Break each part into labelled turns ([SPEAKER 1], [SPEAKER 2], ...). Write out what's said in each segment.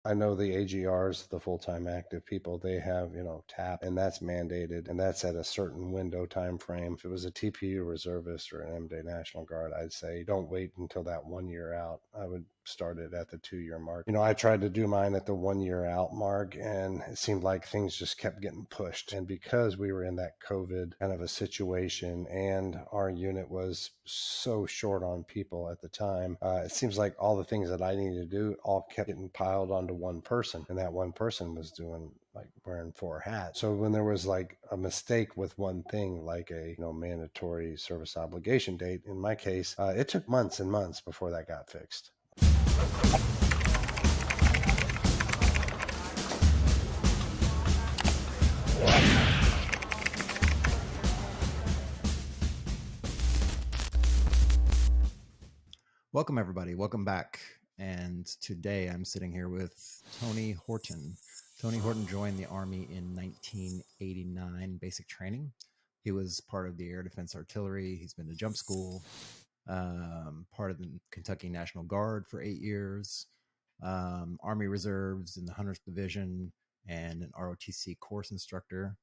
[SPEAKER 1] I know the AGRs, the full-time active people, they have, TAP, and that's mandated, and that's at a certain window time frame. If it was a TPU reservist or an M-Day National Guard, I'd say don't wait until that 1 year out. I would start it at the 2 year mark. I tried to do mine at the 1 year out mark, and it seemed like things just kept getting pushed. And because we were in that COVID kind of a situation, and our unit was so short on people at the time, it seems like all the things that I needed to do all kept getting piled onto one person, and that one person was doing like wearing four hats. So when there was like a mistake with one thing, like a mandatory service obligation date, in my case, it took months and months before that got fixed.
[SPEAKER 2] Welcome, everybody. Welcome back. And today I'm sitting here with Tony Horton. Tony Horton joined the Army in 1989 basic training. He was part of the Air Defense Artillery. He's been to jump school, part of the Kentucky National Guard for 8 years, Army Reserves in the 100th Division, and an ROTC course instructor.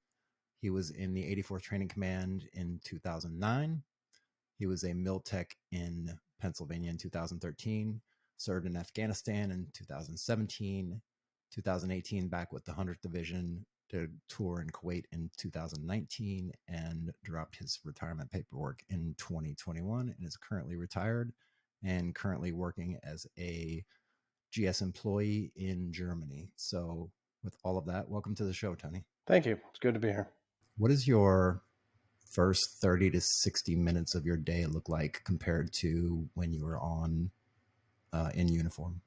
[SPEAKER 2] He was in the 84th Training Command in 2009. He was a MilTech in Pennsylvania in 2013, served in Afghanistan in 2017, 2018 back with the 100th Division, did a tour in Kuwait in 2019, and dropped his retirement paperwork in 2021 and is currently retired and currently working as a GS employee in Germany. So with all of that, welcome to the show, Tony.
[SPEAKER 1] Thank you. It's good to be here.
[SPEAKER 2] What is your first 30 to 60 minutes of your day look like compared to when you were on in uniform?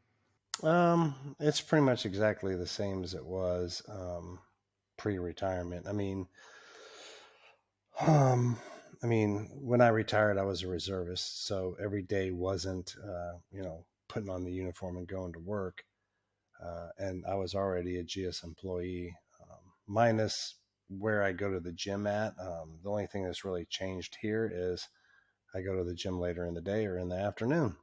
[SPEAKER 1] It's pretty much exactly the same as it was pre-retirement. When I retired, I was a reservist, so every day wasn't, putting on the uniform and going to work. And I was already a GS employee, minus where I go to the gym at. The only thing that's really changed here is I go to the gym later in the day or in the afternoon.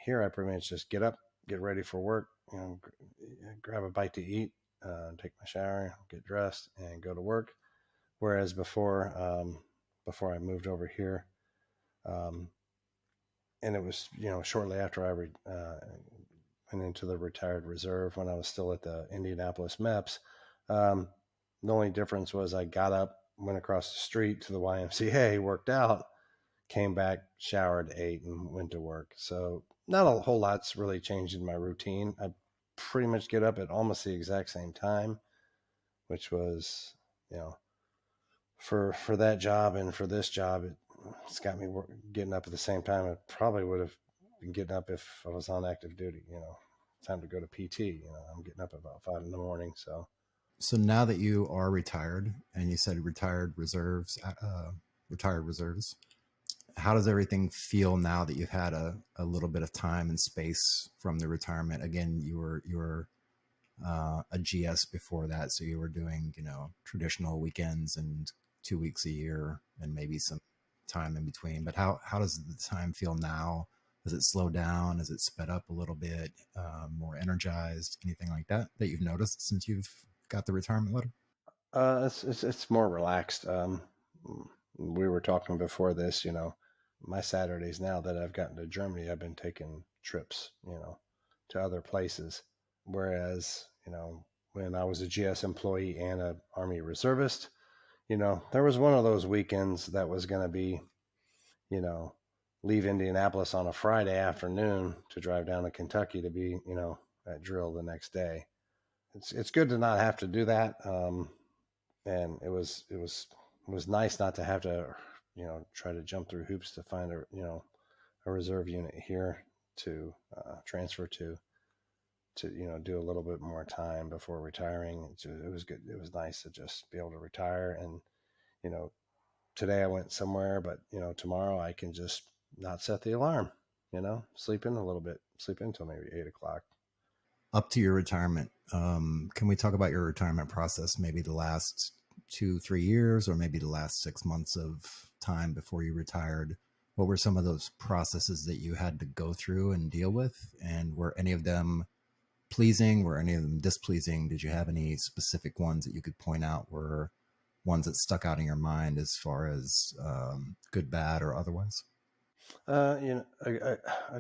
[SPEAKER 1] Here, I pretty much just get up, get ready for work, grab a bite to eat, take my shower, get dressed, and go to work. Whereas before I moved over here, and it was shortly after I went into the retired reserve when I was still at the Indianapolis MEPS. The only difference was I got up, went across the street to the YMCA, worked out, came back, showered, ate, and went to work. So not a whole lot's really changed in my routine. I pretty much get up at almost the exact same time, which was, for that job and for this job, it's got me getting up at the same time. I probably would have been getting up if I was on active duty. Time to go to PT. I'm getting up at about 5 in the morning.
[SPEAKER 2] So now that you are retired, and you said retired reserves, how does everything feel now that you've had a little bit of time and space from the retirement? Again, you were a GS before that, so you were doing traditional weekends and 2 weeks a year, and maybe some time in between. But how does the time feel now? Does it slow down? Is it sped up a little bit? More energized? Anything like that you've noticed since you've got the retirement letter?
[SPEAKER 1] It's more relaxed. We were talking before this. My Saturdays now that I've gotten to Germany, I've been taking trips, to other places. Whereas, when I was a GS employee and an Army reservist, there was one of those weekends that was going to be, leave Indianapolis on a Friday afternoon to drive down to Kentucky to be, at drill the next day. It's good to not have to do that. And it was nice not to have to, try to jump through hoops to find a reserve unit here to transfer to do a little bit more time before retiring. It was good. It was nice to just be able to retire. And, today I went somewhere, but, tomorrow I can just not set the alarm, sleep in a little bit, sleep until maybe 8 o'clock.
[SPEAKER 2] Up to your retirement, can we talk about your retirement process? Maybe the last 2-3 years, or maybe the last 6 months of time before you retired. What were some of those processes that you had to go through and deal with? And were any of them pleasing? Were any of them displeasing? Did you have any specific ones that you could point out were ones that stuck out in your mind as far as good, bad, or otherwise?
[SPEAKER 1] A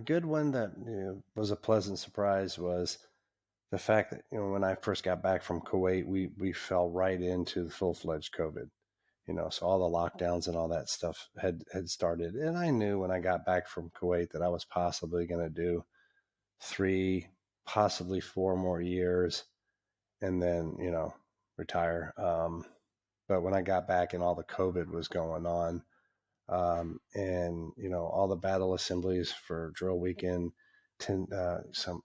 [SPEAKER 1] good one that was a pleasant surprise was the fact that when I first got back from Kuwait, we fell right into the full-fledged COVID. So all the lockdowns and all that stuff had started, and I knew when I got back from Kuwait that I was possibly going to do 3, possibly 4 more years, and then retire. But when I got back and all the COVID was going on, and all the battle assemblies for drill weekend, some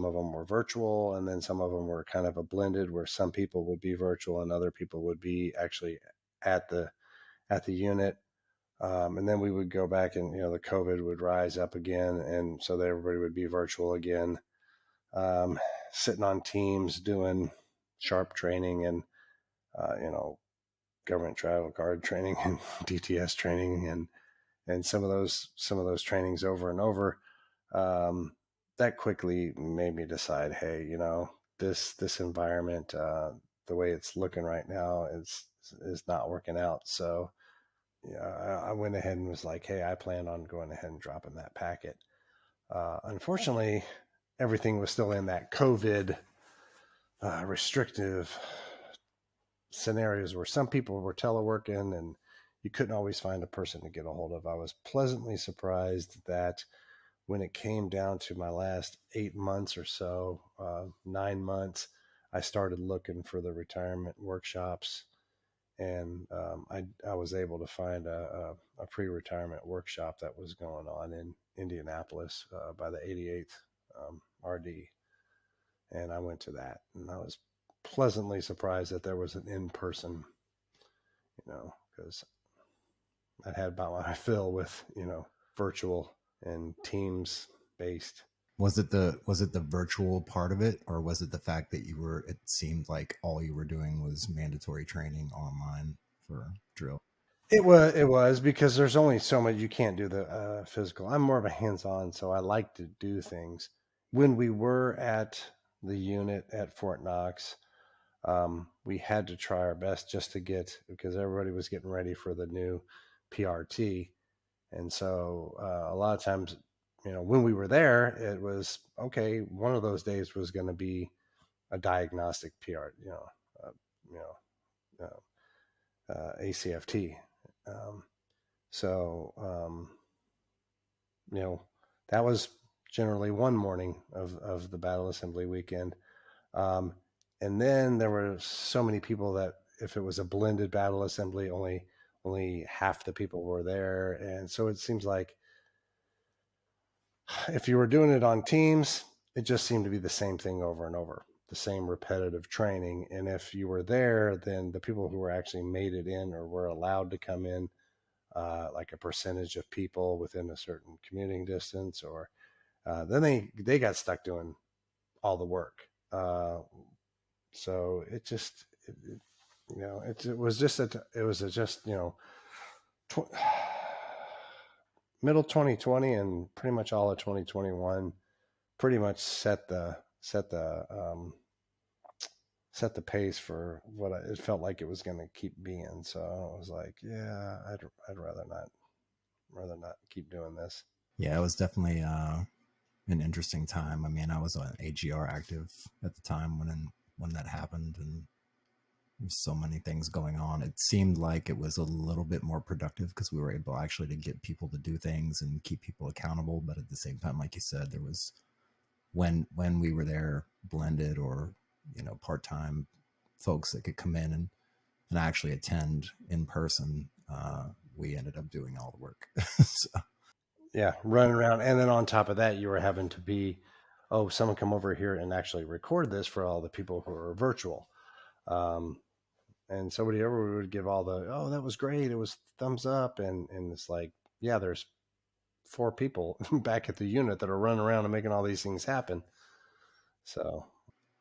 [SPEAKER 1] of them were virtual, and then some of them were kind of a blended, where some people would be virtual and other people would be actually at the unit. And then we would go back, and the COVID would rise up again, and so that everybody would be virtual again, sitting on teams doing sharp training and government travel card training and DTS training, and some of those trainings over and over. That quickly made me decide, hey, this environment, the way it's looking right now, is not working out. So yeah, I went ahead and was like, hey, I plan on going ahead and dropping that packet. Unfortunately, everything was still in that COVID restrictive scenarios where some people were teleworking and you couldn't always find a person to get a hold of. I was pleasantly surprised that when it came down to my last 8 months or so, 9 months, I started looking for the retirement workshops, and I was able to find a pre-retirement workshop that was going on in Indianapolis by the 88th RD, and I went to that, and I was pleasantly surprised that there was an in-person, because I had about my fill with virtual and teams based.
[SPEAKER 2] Was it the virtual part of it, or was it the fact that it seemed like all you were doing was mandatory training online for drill?
[SPEAKER 1] It was because there's only so much you can't do the physical. I'm more of a hands-on, so I like to do things. When we were at the unit at Fort Knox, we had to try our best just to get, because everybody was getting ready for the new PRT, and so a lot of times, when we were there, it was okay. One of those days was going to be a diagnostic PR, you know, ACFT. Um, so, that was generally one morning of the battle assembly weekend. And then there were so many people that if it was a blended battle assembly, only half the people were there. And so it seems like if you were doing it on teams, it just seemed to be the same thing over and over, the same repetitive training. And if you were there, then the people who were actually made it in or were allowed to come in, like a percentage of people within a certain commuting distance, or then they got stuck doing all the work. So it just, it was just tw- middle 2020 and pretty much all of 2021 pretty much set the pace for what it felt like it was going to keep being. So I was like, yeah, I'd rather not keep doing this.
[SPEAKER 2] Yeah, it was definitely an interesting time. I mean, I was on AGR active at the time when that happened, and there's so many things going on. It seemed like it was a little bit more productive because we were able actually to get people to do things and keep people accountable. But at the same time, like you said, there was when we were there, blended or part time folks that could come in and actually attend in person. We ended up doing all the work. So,
[SPEAKER 1] Yeah, running around, and then on top of that, you were having to be, oh, someone come over here and actually record this for all the people who are virtual. Um, and somebody ever would give all the, oh, that was great, it was thumbs up, and it's like, yeah, there's 4 people back at the unit that are running around and making all these things happen. So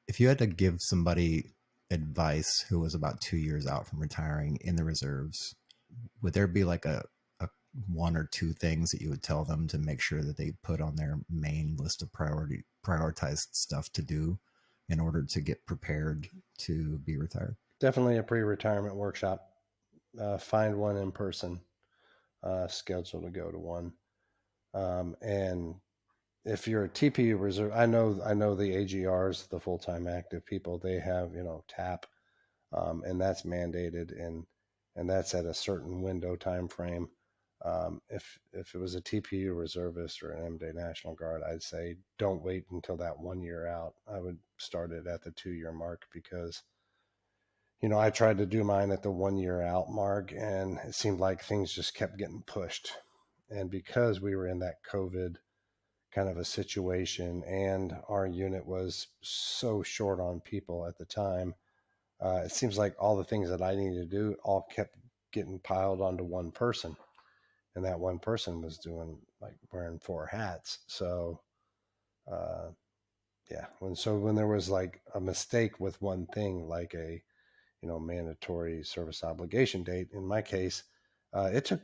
[SPEAKER 2] if you had to give somebody advice who was about 2 years out from retiring in the reserves, would there be like a one or two things that you would tell them to make sure that they put on their main list of prioritized stuff to do in order to get prepared to be retired?
[SPEAKER 1] Definitely a pre-retirement workshop. Find one in person, schedule to go to one. And if you're a TPU reserve, I know the AGRs, the full-time active people, they have, TAP, and that's mandated, and that's at a certain window time frame. If it was a TPU reservist or an M-Day National Guard, I'd say don't wait until that 1 year out. I would start it at the 2 year mark, because I tried to do mine at the 1 year out mark, and it seemed like things just kept getting pushed. And because we were in that COVID kind of a situation, and our unit was so short on people at the time, it seems like all the things that I needed to do all kept getting piled onto one person. And that one person was doing, like, wearing four hats. So, uh, yeah. When there was like a mistake with one thing, like a, mandatory service obligation date, in my case, it took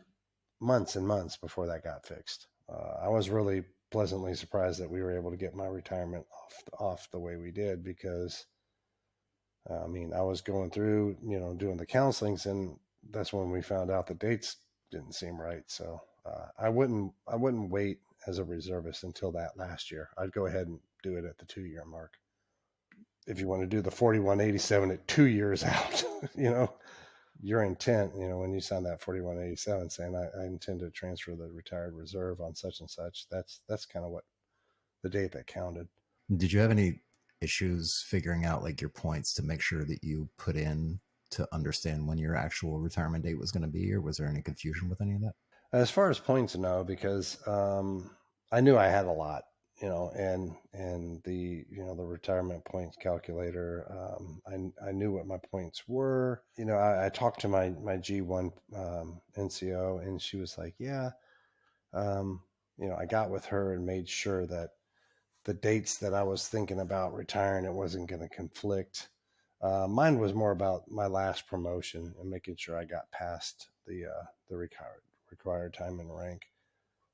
[SPEAKER 1] months and months before that got fixed. I was really pleasantly surprised that we were able to get my retirement off the way we did, because I was going through, doing the counselings, and that's when we found out the dates didn't seem right. So I wouldn't wait as a reservist until that last year. I'd go ahead and do it at the 2 year mark. If you want to do the 4187 at 2 years out, your intent, when you sign that 4187 saying I intend to transfer the retired reserve on such and such, that's kind of what the date that counted.
[SPEAKER 2] Did you have any issues figuring out like your points to make sure that you put in to understand when your actual retirement date was going to be, or was there any confusion with any of that?
[SPEAKER 1] As far as points, no, because I knew I had a lot, and the retirement points calculator. I knew what my points were. I talked to my G1 NCO, and she was like, yeah, I got with her and made sure that the dates that I was thinking about retiring, it wasn't going to conflict. Mine was more about my last promotion and making sure I got past the required time and rank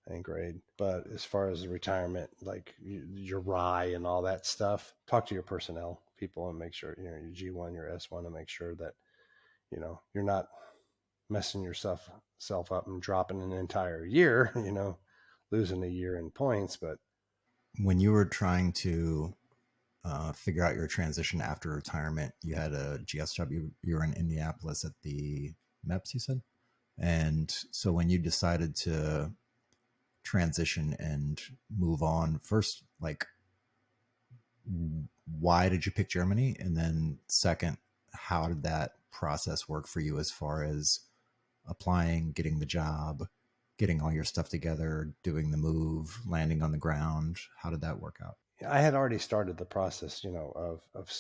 [SPEAKER 1] and grade. But as far as the retirement, like your RI and all that stuff, talk to your personnel people and make sure, your G1, your S1, and make sure that, you're not messing yourself up and dropping an entire year, losing a year in points. But
[SPEAKER 2] When you were trying to figure out your transition after retirement, you had a GSW, you were in Indianapolis at the MEPS, you said? And so when you decided to transition and move on, first, like, why did you pick Germany? And then second, how did that process work for you as far as applying, getting the job, getting all your stuff together, doing the move, landing on the ground? How did that work out?
[SPEAKER 1] I had already started the process, of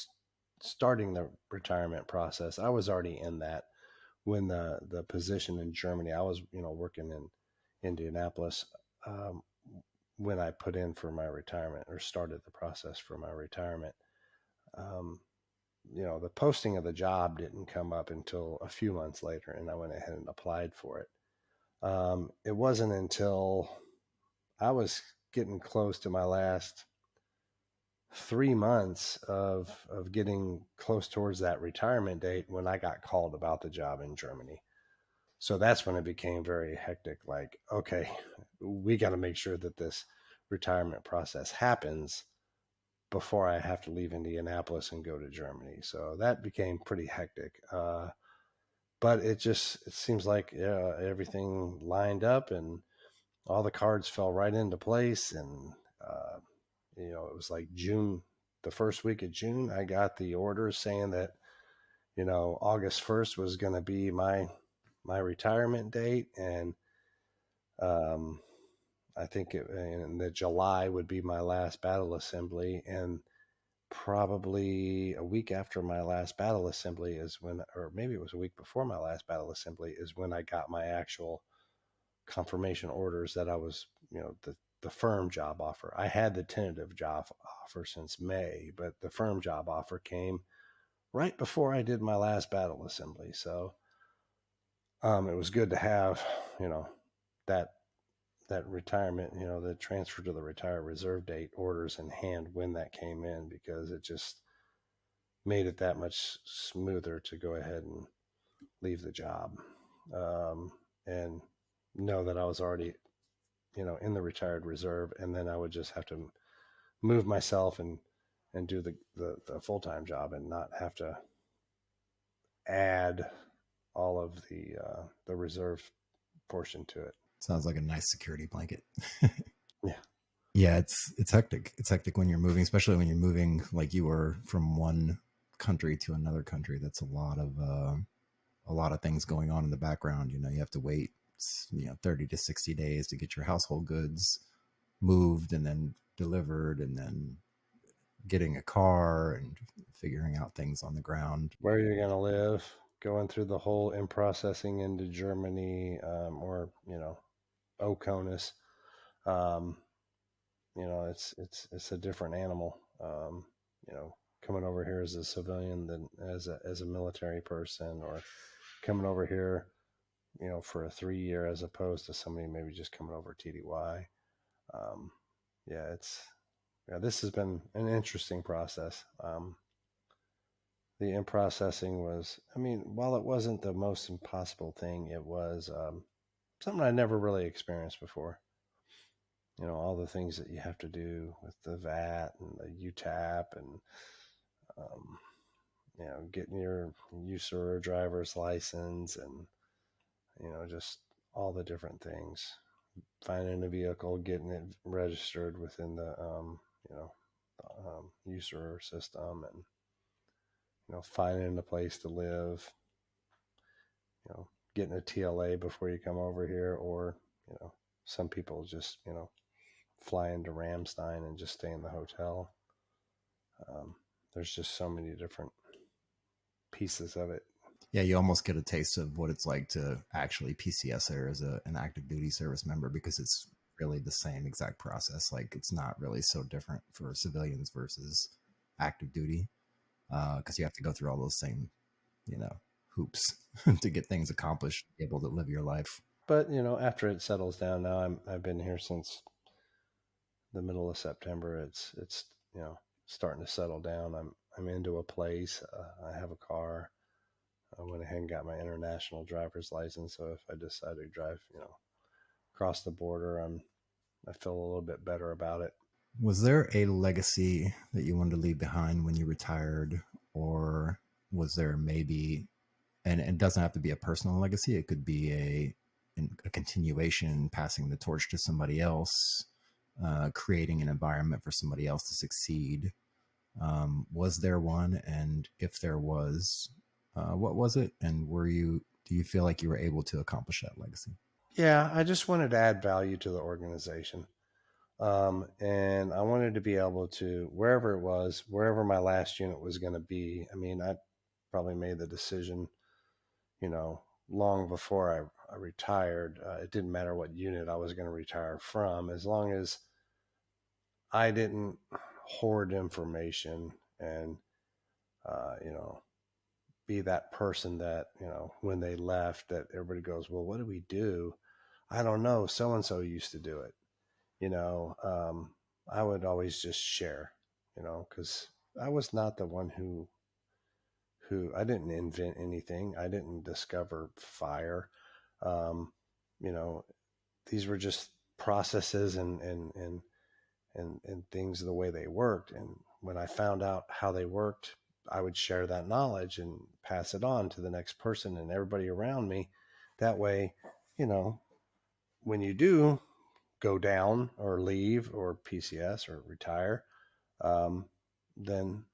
[SPEAKER 1] starting the retirement process. I was already in that when the position in Germany. I was, working in Indianapolis, um, when I put in for my retirement, or started the process for my retirement. Um, the posting of the job didn't come up until a few months later, and I went ahead and applied for it. It wasn't until I was getting close to my last 3 months of getting close towards that retirement date when I got called about the job in Germany. So that's when it became very hectic. Like, okay, we got to make sure that this retirement process happens before I have to leave Indianapolis and go to Germany. So that became pretty hectic. But it seems like, yeah, everything lined up and all the cards fell right into place. And, it was like June, the first week of June, I got the orders saying that, August 1st was going to be my retirement date. And, um, I think in the July would be my last battle assembly. And probably a week after my last battle assembly is when, or maybe it was a week before my last battle assembly, is when I got my actual confirmation orders that I was, the firm job offer. I had the tentative job offer since May, but the firm job offer came right before I did my last battle assembly. So it was good to have, that that retirement, the transfer to the retire reserve date orders in hand when that came in, because it just made it that much smoother to go ahead and leave the job, and know that I was already, in the retired reserve, and then I would just have to move myself and do the full time job and not have to add all of the reserve portion to it.
[SPEAKER 2] Sounds like a nice security blanket.
[SPEAKER 1] Yeah.
[SPEAKER 2] Yeah, it's hectic. It's hectic when you're moving, especially when you're moving like you were from one country to another country. That's a lot of things going on in the background. You have to wait 30 to 60 days to get your household goods moved and then delivered, and then getting a car and figuring out things on the ground.
[SPEAKER 1] Where you're going to live, going through the whole in processing into Germany, or Oconus. Um, it's a different animal. Coming over here as a civilian than as a military person, or coming over here, for a 3 year as opposed to somebody maybe just coming over TDY. Um, yeah, this has been an interesting process. The in processing was, while it wasn't the most impossible thing, it was something I never really experienced before. All the things that you have to do with the VAT and the UTAP, and um, getting your user driver's license, and just all the different things. Finding a vehicle, getting it registered within the user system, and finding a place to live. Getting a TLA before you come over here, or some people just fly into Ramstein and just stay in the hotel. There's just so many different pieces of it.
[SPEAKER 2] Yeah, you almost get a taste of what it's like to actually PCS there as an active duty service member, because it's really the same exact process. Like, it's not really so different for civilians versus active duty, because you have to go through all those same, hoops to get things accomplished, be able to live your life.
[SPEAKER 1] But after it settles down, now I've been here since the middle of September. It's starting to settle down. I'm into a place. I have a car. I went ahead and got my international driver's license. So if I decide to drive, across the border, I feel a little bit better about it.
[SPEAKER 2] Was there a legacy that you wanted to leave behind when you retired, or was there maybe, and it doesn't have to be a personal legacy, it could be a continuation, passing the torch to somebody else, creating an environment for somebody else to succeed? Was there one? And if there was, what was it? And do you feel like you were able to accomplish that legacy?
[SPEAKER 1] Yeah, I just wanted to add value to the organization. And I wanted to be able to, wherever it was, wherever my last unit was going to be. I probably made the decision, long before I retired. It didn't matter what unit I was going to retire from, as long as I didn't hoard information and, be that person that, when they left, that everybody goes, well, what do we do? I don't know. So and so used to do it. I would always just share, because I was not the one who I didn't invent anything. I didn't discover fire. Um, you know, these were just processes and things the way they worked. And when I found out how they worked, I would share that knowledge and pass it on to the next person and everybody around me. That way, you know, when you do go down or leave or PCS or retire, um, then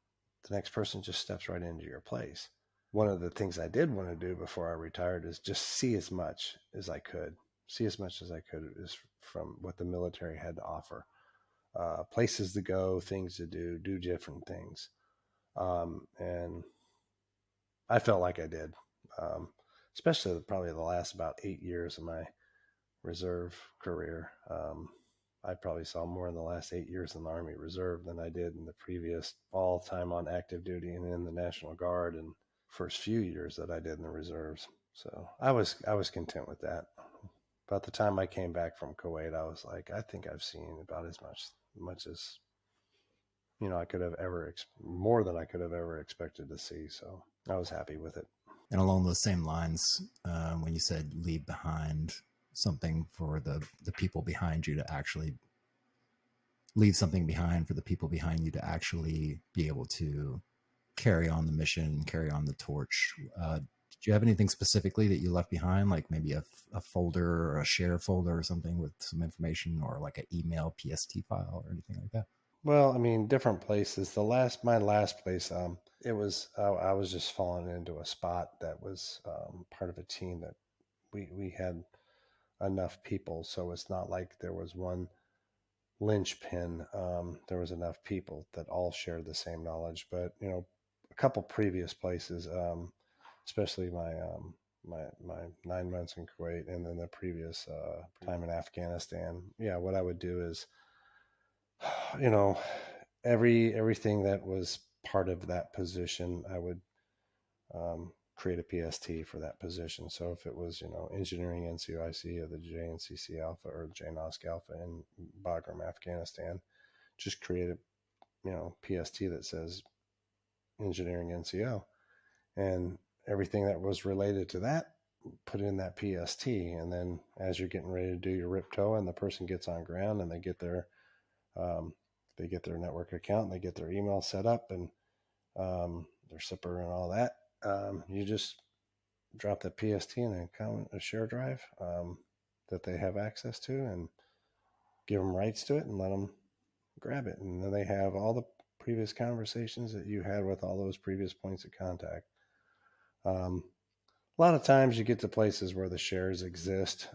[SPEAKER 1] the next person just steps right into your place. One of the things I did want to do before I retired is just see as much as I could, is from what the military had to offer. Places to go, things to do different things. And I felt like I did, especially probably the last about 8 years of my reserve career. I probably saw more in the last 8 years in the Army Reserve than I did in the previous all time on active duty and in the National Guard, and first few years that I did in the reserves. So I was content with that. By the time I came back from Kuwait, I was like, I think I've seen about as much as I could have ever more than I could have ever expected to see. So I was happy with it.
[SPEAKER 2] And along those same lines, when you said leave behind something for the people behind you to actually leave something behind for the people behind you to actually be able to carry on the mission, carry on the torch. Did you have anything specifically that you left behind, like maybe a folder or a share folder or something with some information, or like an email PST file or anything like that?
[SPEAKER 1] Well, I mean, different places. My last place, it was I was just falling into a spot that was part of a team that we had enough people, so it's not like there was one linchpin. There was enough people that all shared the same knowledge. But a couple previous places, especially my 9 months in Kuwait, and then the previous time in Afghanistan. Yeah, what I would do is, you know, everything that was part of that position, I would create a PST for that position. So if it was, engineering NCOIC or the JNCC Alpha or JNOSC Alpha in Bagram, Afghanistan, just create a, PST that says engineering NCO, and everything that was related to that, put in that PST. And then as you're getting ready to do your RIPTO and the person gets on ground and um, they get their network account, and they get their email set up, and their SIPR and all that, you just drop the PST in a share drive that they have access to, and give them rights to it and let them grab it. And then they have all the previous conversations that you had with all those previous points of contact. A lot of times you get to places where the shares exist.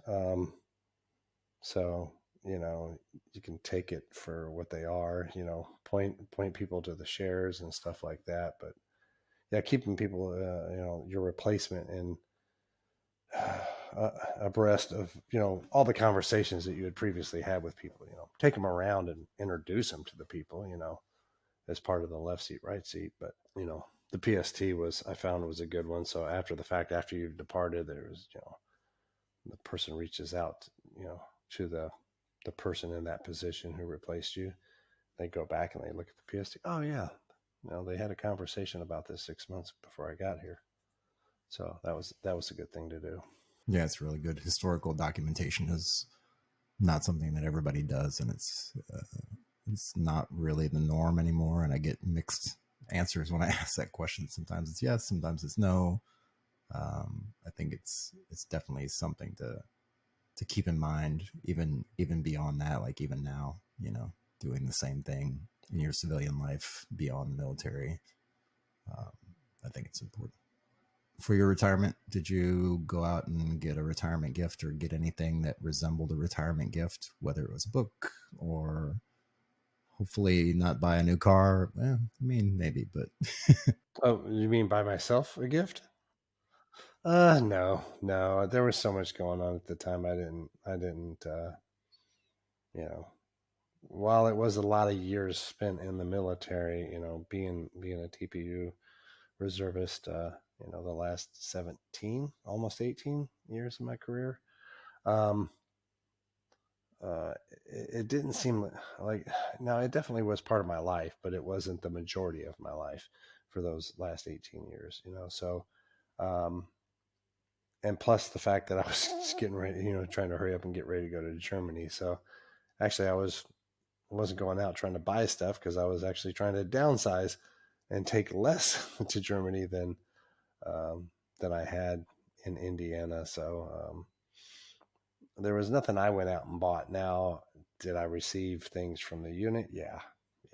[SPEAKER 1] So, you can take it for what they are, point people to the shares and stuff like that. But yeah, keeping people, your replacement in abreast of all the conversations that you had previously had with people. Take them around and introduce them to the people. As part of the left seat, right seat. But the PST I found was a good one. So after the fact, after you've departed, there was the person reaches out, to the person in that position who replaced you. They go back and they look at the PST. Oh yeah, they had a conversation about this 6 months before I got here. So that was a good thing to do.
[SPEAKER 2] Yeah, it's really good. Historical documentation is not something that everybody does, and it's not really the norm anymore. And I get mixed answers when I ask that question. Sometimes it's yes, sometimes it's no. I think it's definitely something to keep in mind, even beyond that. Like even now, doing the same thing in your civilian life beyond the military. Um, I think it's important. For your retirement, did you go out and get a retirement gift or get anything that resembled a retirement gift, whether it was a book or hopefully not buy a new car? Well, I mean, maybe, but
[SPEAKER 1] Oh, you mean by myself a gift? No, no. There was so much going on at the time. I didn't. You know, while it was a lot of years spent in the military, being a TPU reservist, the last 17, almost 18 years of my career, um, it didn't seem like, now it definitely was part of my life, but it wasn't the majority of my life for those last 18 years, so, um, and plus the fact that I was just getting ready, trying to hurry up and get ready to go to Germany. So actually I wasn't going out trying to buy stuff, because I was actually trying to downsize and take less to Germany than I had in Indiana. So there was nothing I went out and bought. Now, did I receive things from the unit? Yeah,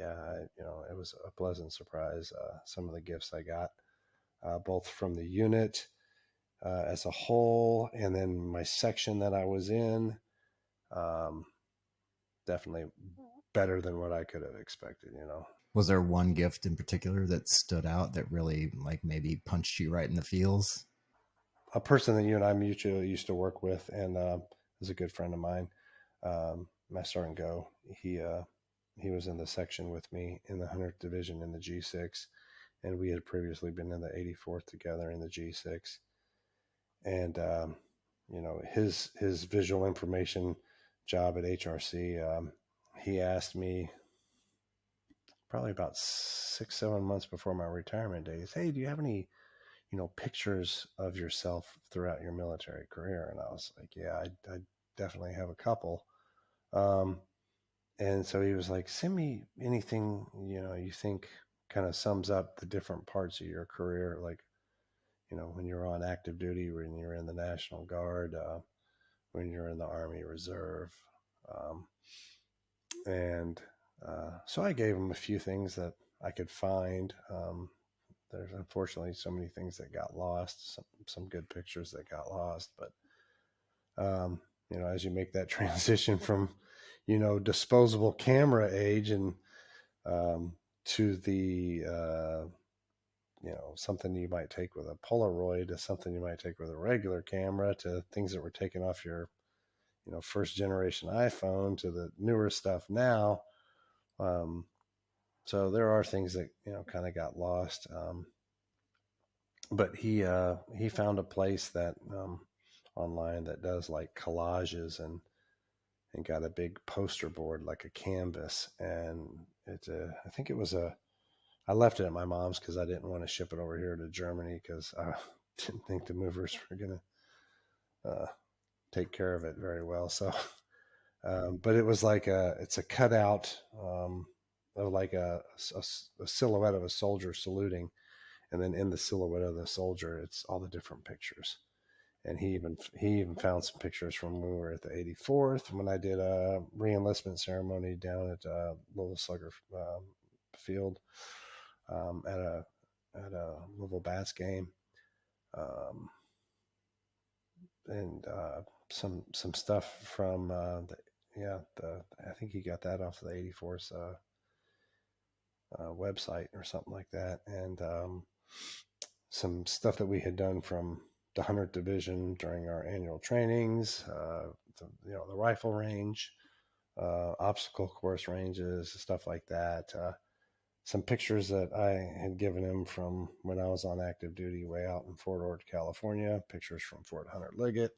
[SPEAKER 1] yeah. It was a pleasant surprise. Some of the gifts I got, both from the unit as a whole, and then my section that I was in, um, definitely better than what I could have expected.
[SPEAKER 2] was there one gift in particular that stood out that really like maybe punched you right in the feels?
[SPEAKER 1] A person that you and I mutually used to work with, and is a good friend of mine, my Sergeant Go. He was in the section with me in the 100th Division in the G6, and we had previously been in the 84th together in the G6. And his visual information job at HRC. He asked me probably about 6, 7 months before my retirement days, "Hey, do you have any pictures of yourself throughout your military career?" And I was like, "Yeah, I definitely have a couple." Um, and so he was like, "Send me anything you think kind of sums up the different parts of your career, like when you're on active duty, when you're in the National Guard, when you're in the Army Reserve." Um, and so I gave him a few things that I could find. There's unfortunately so many things that got lost, some good pictures that got lost, but as you make that transition from disposable camera age and to the something you might take with a Polaroid to something you might take with a regular camera to things that were taken off your first generation iPhone to the newer stuff now. um, so there are things that kind of got lost. But he found a place that online that does like collages and got a big poster board like a canvas, and I think it was a I left it at my mom's because I didn't want to ship it over here to Germany because I didn't think the movers were gonna uh, take care of it very well. So but it was like it's a cutout of like a silhouette of a soldier saluting, and then in the silhouette of the soldier it's all the different pictures. And he even found some pictures from when we were at the 84th when I did a reenlistment ceremony down at Louisville Slugger Field, at a Louisville Bats game, um, and some stuff from I think he got that off the 84's website or something like that, and some stuff that we had done from the 100th Division during our annual trainings, the rifle range, obstacle course ranges, stuff like that. Some pictures that I had given him from when I was on active duty way out in Fort Ord, California, pictures from Fort Hunter Liggett,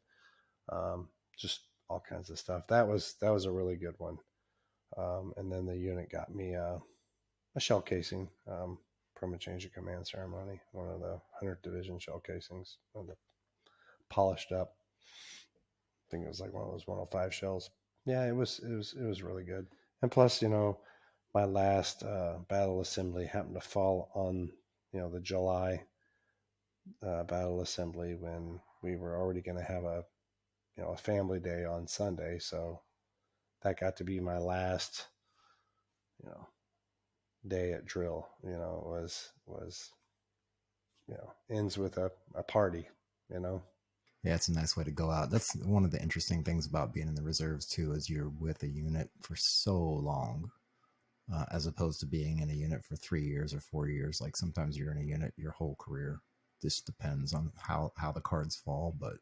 [SPEAKER 1] just all kinds of stuff. That was a really good one. And then the unit got me a shell casing from a change of command ceremony, one of the 100th Division shell casings, the polished up. I think it was like one of those 105 shells. Yeah, it was really good. And plus, my last battle assembly happened to fall on the July battle assembly when we were already going to have a family day on Sunday. So that got to be my last you know day at drill. Was ends with a party. you know
[SPEAKER 2] Yeah, it's a nice way to go out. That's one of the interesting things about being in the reserves too, is you're with a unit for so long, as opposed to being in a unit for 3 years or 4 years. Like sometimes you're in a unit your whole career. This depends on how the cards fall, but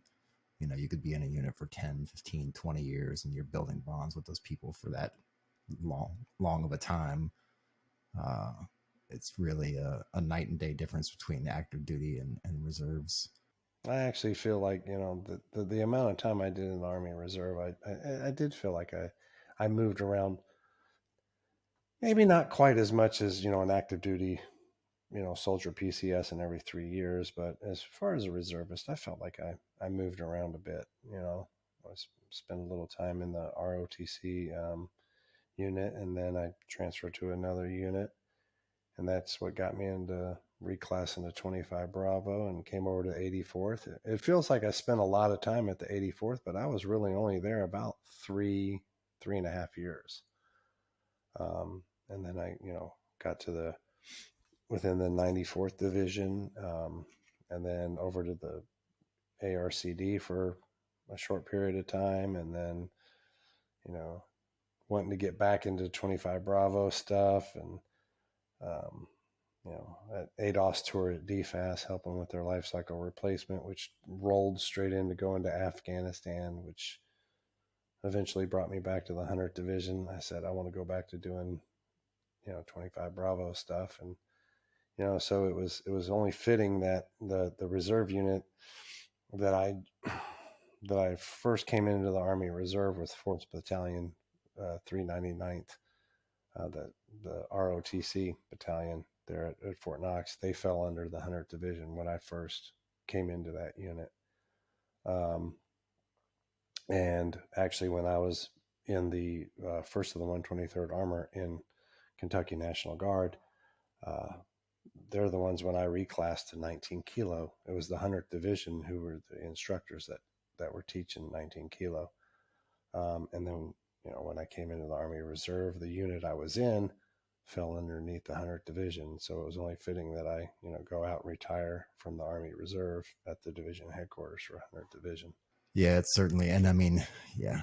[SPEAKER 2] you could be in a unit for 10, 15, 20 years and you're building bonds with those people for that long of a time. Uh, it's really a night and day difference between active duty and reserves.
[SPEAKER 1] I actually feel like the amount of time I did in the Army Reserve, I did feel like I moved around, maybe not quite as much as an active duty soldier PCS in every 3 years, but as far as a reservist, I felt like I moved around a bit. I spent a little time in the ROTC unit, and then I transferred to another unit, and that's what got me into reclass into 25 Bravo and came over to 84th. It feels like I spent a lot of time at the 84th, but I was really only there about three and a half years. And then I, got to within the 94th Division, and then over to the ARCD for a short period of time, and then, you know, wanting to get back into 25 Bravo stuff, and um, at ADOS tour at DFAS, helping with their life cycle replacement, which rolled straight into going to Afghanistan, which eventually brought me back to the 100th Division. I said, I want to go back to doing, 25 Bravo stuff. And, so it was only fitting that the reserve unit that I that I first came into the Army Reserve with 4th Battalion, 399th, the ROTC battalion there at Fort Knox. They fell under the 100th Division when I first came into that unit. Um, and actually, when I was in the first of the 123rd Armor in Kentucky National Guard, uh, they're the ones when I reclassed to 19 kilo. It was the 100th Division who were the instructors that were teaching 19 kilo. And then, when I came into the Army Reserve, the unit I was in fell underneath the 100th Division. So it was only fitting that I, go out and retire from the Army Reserve at the division headquarters for 100th Division.
[SPEAKER 2] Yeah, it's certainly, and I mean, yeah,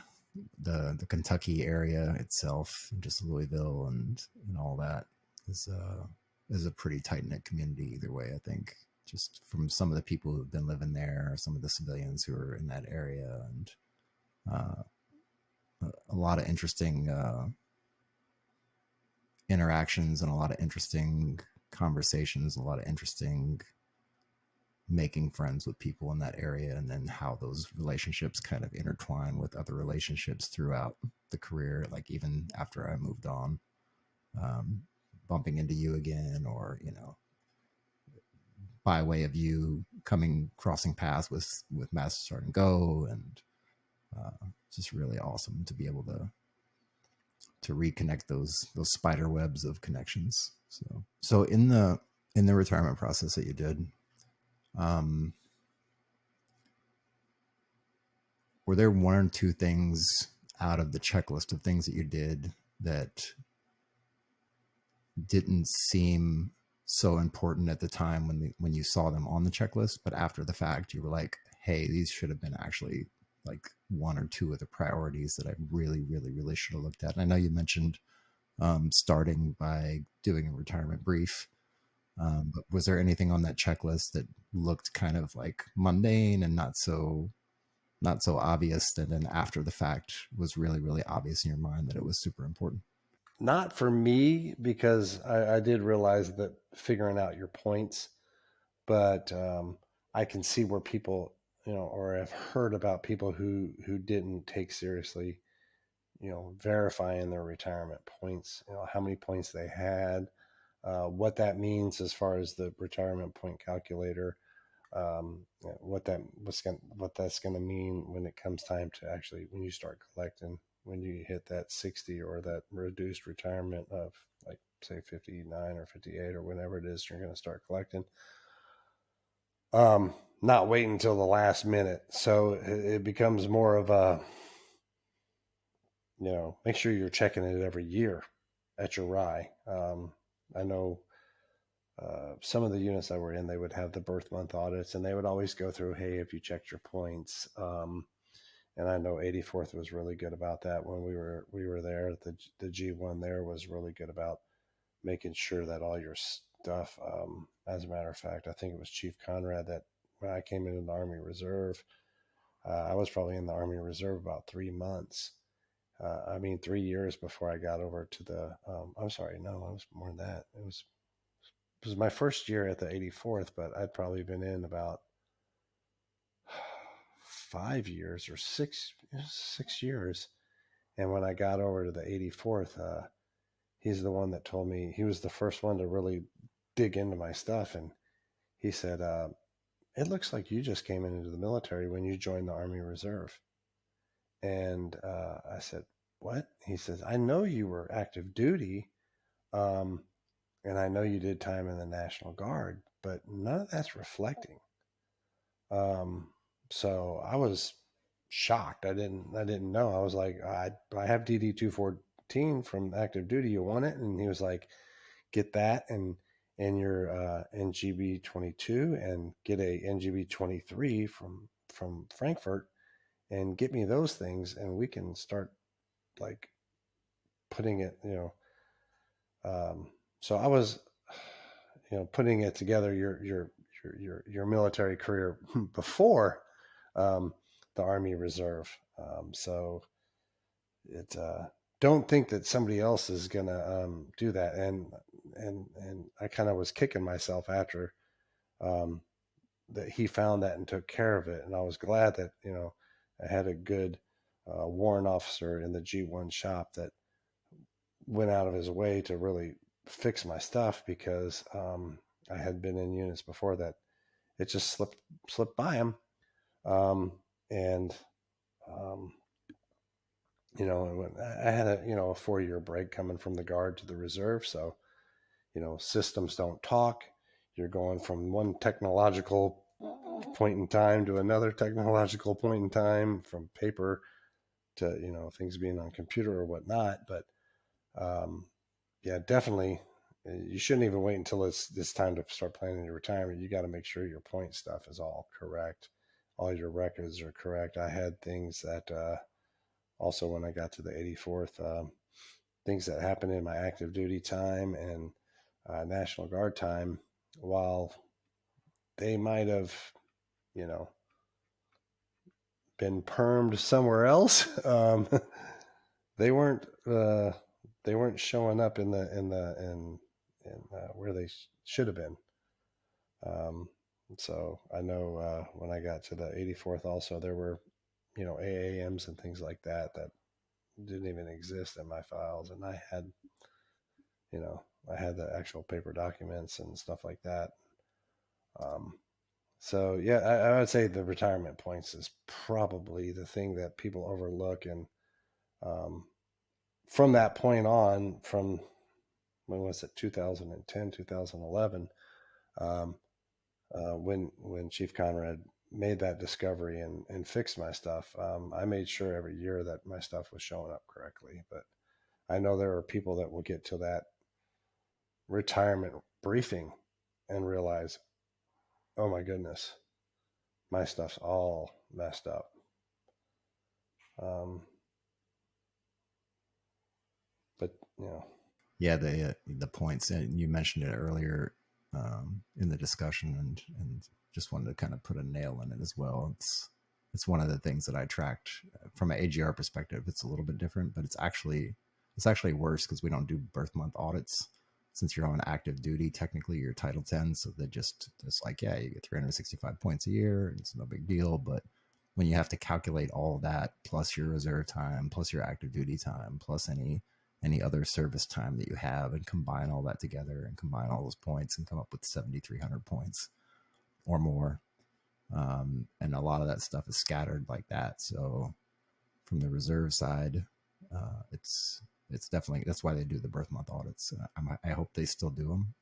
[SPEAKER 2] the Kentucky area itself, just Louisville and all that is a pretty tight knit community either way. I think just from some of the people who've been living there, some of the civilians who are in that area, and uh, a lot of interesting interactions and a lot of interesting conversations, a lot of interesting making friends with people in that area, and then how those relationships kind of intertwine with other relationships throughout the career, like even after I moved on, um, bumping into you again, or by way of you crossing paths with Master Sergeant Go, and just really awesome to be able to reconnect those spider webs of connections. So in the retirement process that you did, um, were there one or two things out of the checklist of things that you did that didn't seem so important at the time when you saw them on the checklist, but after the fact you were like, hey, these should have been actually like one or two of the priorities that I really, really, really should have looked at? And I know you mentioned starting by doing a retirement brief, but was there anything on that checklist that looked kind of like mundane and not so obvious, and then after the fact was really, really obvious in your mind that it was super important?
[SPEAKER 1] Not for me, because I did realize that figuring out your points, but I can see where people, or have heard about people who didn't take seriously, verifying their retirement points, how many points they had, what that means as far as the retirement point calculator, what that's going to mean when it comes time to actually, when you start collecting, when you hit that 60 or that reduced retirement of, like, say 59 or 58 or whenever it is you're going to start collecting. Not waiting until the last minute. So it becomes more of a, make sure you're checking it every year at your RI. I know some of the units I were in, they would have the birth month audits, and they would always go through, hey, have you checked your points? And I know 84th was really good about that when we were there. The G1 there was really good about making sure that all your stuff. As a matter of fact, I think it was Chief Conrad that when I came into the Army Reserve, I was probably in the Army Reserve about 3 months. 3 years before I got over to the. I'm sorry, no, it was more than that. It was my first year at the 84th, but I'd probably been in about 5 years or 6 years. And when I got over to the 84th, he's the one that told me, he was the first one to really dig into my stuff. And he said, it looks like you just came into the military when you joined the Army Reserve. And I said, what? He says, I know you were active duty. And I know you did time in the National Guard, but none of that's reflecting. So I was shocked. I didn't know. I was like, I have DD 214 from active duty. You want it? And he was like, get that and your NGB 22 and get a NGB 23 from Frankfurt and get me those things, and we can start, like, putting it, so I was, putting it together, your military career before the Army Reserve. So it don't think that somebody else is gonna do that. And I kind of was kicking myself after that he found that and took care of it, and I was glad that I had a good warrant officer in the G1 shop that went out of his way to really fix my stuff because I had been in units before that it just slipped by him, um, and um, I had a 4-year break coming from the guard to the reserve, so systems don't talk. You're going from one technological point in time to another technological point in time, from paper to things being on computer or whatnot. But um, yeah, definitely, you shouldn't even wait until it's time to start planning your retirement. You got to make sure your point stuff is all correct, all your records are correct. I had things that also when I got to the 84th, things that happened in my active duty time and National Guard time, while they might have, you know, been permed somewhere else. They weren't they weren't showing up in where they should have been. Um, so I know when I got to the 84th, also there were AAMs and things like that didn't even exist in my files, and you know I had the actual paper documents and stuff like that. Um, so yeah, I would say the retirement points is probably the thing that people overlook, and um, from that point on, from when was it, 2010, 2011, um, when Chief Conrad made that discovery and fixed my stuff, I made sure every year that my stuff was showing up correctly. But I know there are people that will get to that retirement briefing and realize, oh my goodness, my stuff's all messed up. Um, but
[SPEAKER 2] Yeah, the points, and you mentioned it earlier in the discussion, and just wanted to kind of put a nail in it as well. It's one of the things that I tracked from an AGR perspective. It's a little bit different, but it's actually worse because we don't do birth month audits. Since you're on active duty, technically you're Title 10, so it's like, yeah, you get 365 points a year, and it's no big deal. But when you have to calculate all of that plus your reserve time, plus your active duty time, plus any other service time that you have, and combine all that together and combine all those points and come up with 7,300 points or more. And a lot of that stuff is scattered like that. So from the reserve side, it's definitely, that's why they do the birth month audits. I hope they still do them.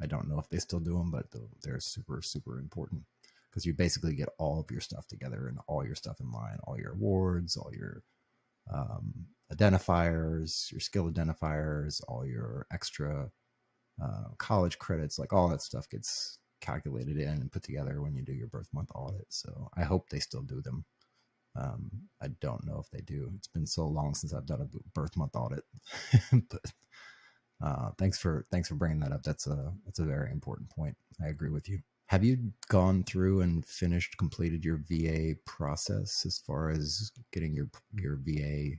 [SPEAKER 2] I don't know if they still do them, but they're super, super important because you basically get all of your stuff together and all your stuff in line, all your awards, all your identifiers, your skill identifiers, all your extra college credits, like all that stuff gets calculated in and put together when you do your birth month audit. So I hope they still do them. I don't know if they do. It's been so long since I've done a birth month audit, but thanks for bringing that up. That's a very important point. I agree with you. Have you gone through and completed your VA process as far as getting your VA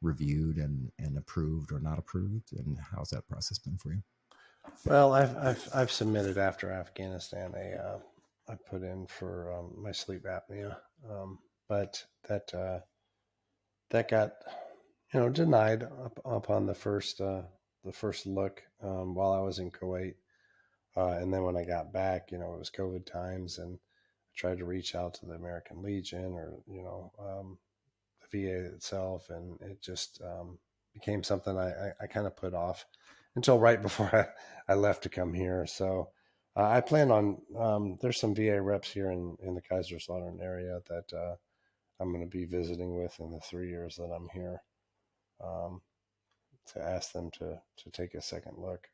[SPEAKER 2] reviewed and approved or not approved? And how's that process been for you?
[SPEAKER 1] well, I've submitted after Afghanistan. I put in for my sleep apnea, but that got denied upon the first look while I was in Kuwait. And then when I got back, it was COVID times, and I tried to reach out to the American Legion or the VA itself, and it just became something I kind of put off until right before I left to come here. So I plan on there's some VA reps here in the Kaiserslautern area that I'm going to be visiting with in the 3 years that I'm here, um, to ask them to take a second look.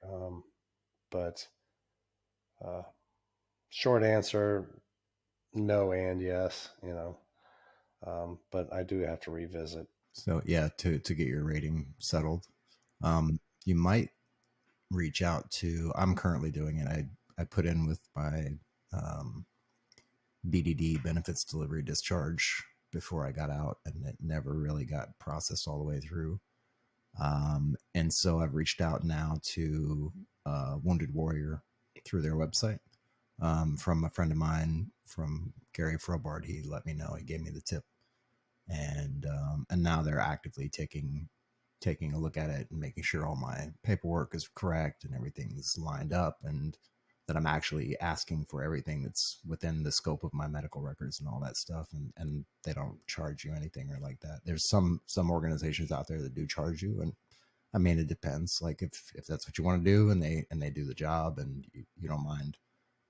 [SPEAKER 1] But uh, short answer, no and yes, but I do have to revisit.
[SPEAKER 2] So yeah, to get your rating settled, you might reach out to. I'm currently doing it. I put in with my um, BDD, benefits delivery discharge, before I got out, and it never really got processed all the way through. And so I've reached out now to Wounded Warrior through their website. from a friend of mine, from Gary Frobart. He let me know. He gave me the tip, and now they're actively taking a look at it and making sure all my paperwork is correct and everything's lined up, and that I'm actually asking for everything that's within the scope of my medical records and all that stuff, and they don't charge you anything or like that. There's some organizations out there that do charge you, and I mean it depends. Like if that's what you want to do and they do the job and you don't mind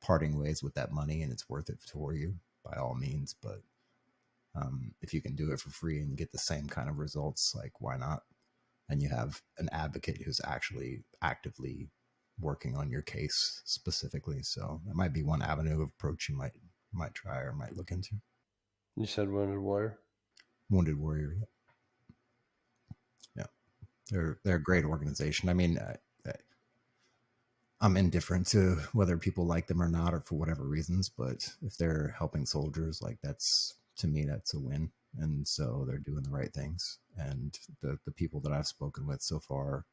[SPEAKER 2] parting ways with that money and it's worth it for you, by all means. But if you can do it for free and get the same kind of results, like why not? And you have an advocate who's actually actively working on your case specifically. So that might be one avenue of approach you might try or might look into.
[SPEAKER 1] You said Wounded Warrior?
[SPEAKER 2] Wounded Warrior, yeah, they're a great organization. I mean, I'm indifferent to whether people like them or not, or for whatever reasons. But if they're helping soldiers, like that's to me, that's a win. And so they're doing the right things. And the people that I've spoken with so far,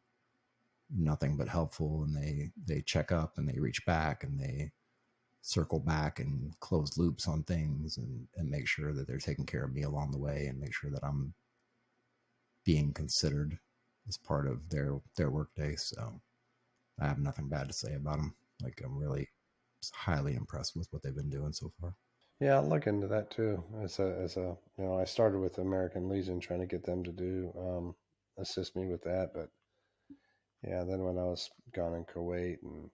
[SPEAKER 2] nothing but helpful. And they check up and they reach back and they circle back and close loops on things and make sure that they're taking care of me along the way and make sure that I'm being considered as part of their workday. So I have nothing bad to say about them. Like I'm really highly impressed with what they've been doing so far.
[SPEAKER 1] Yeah, I'll look into that too. As a I started with American Legion trying to get them to do assist me with that, but yeah, then when I was gone in Kuwait and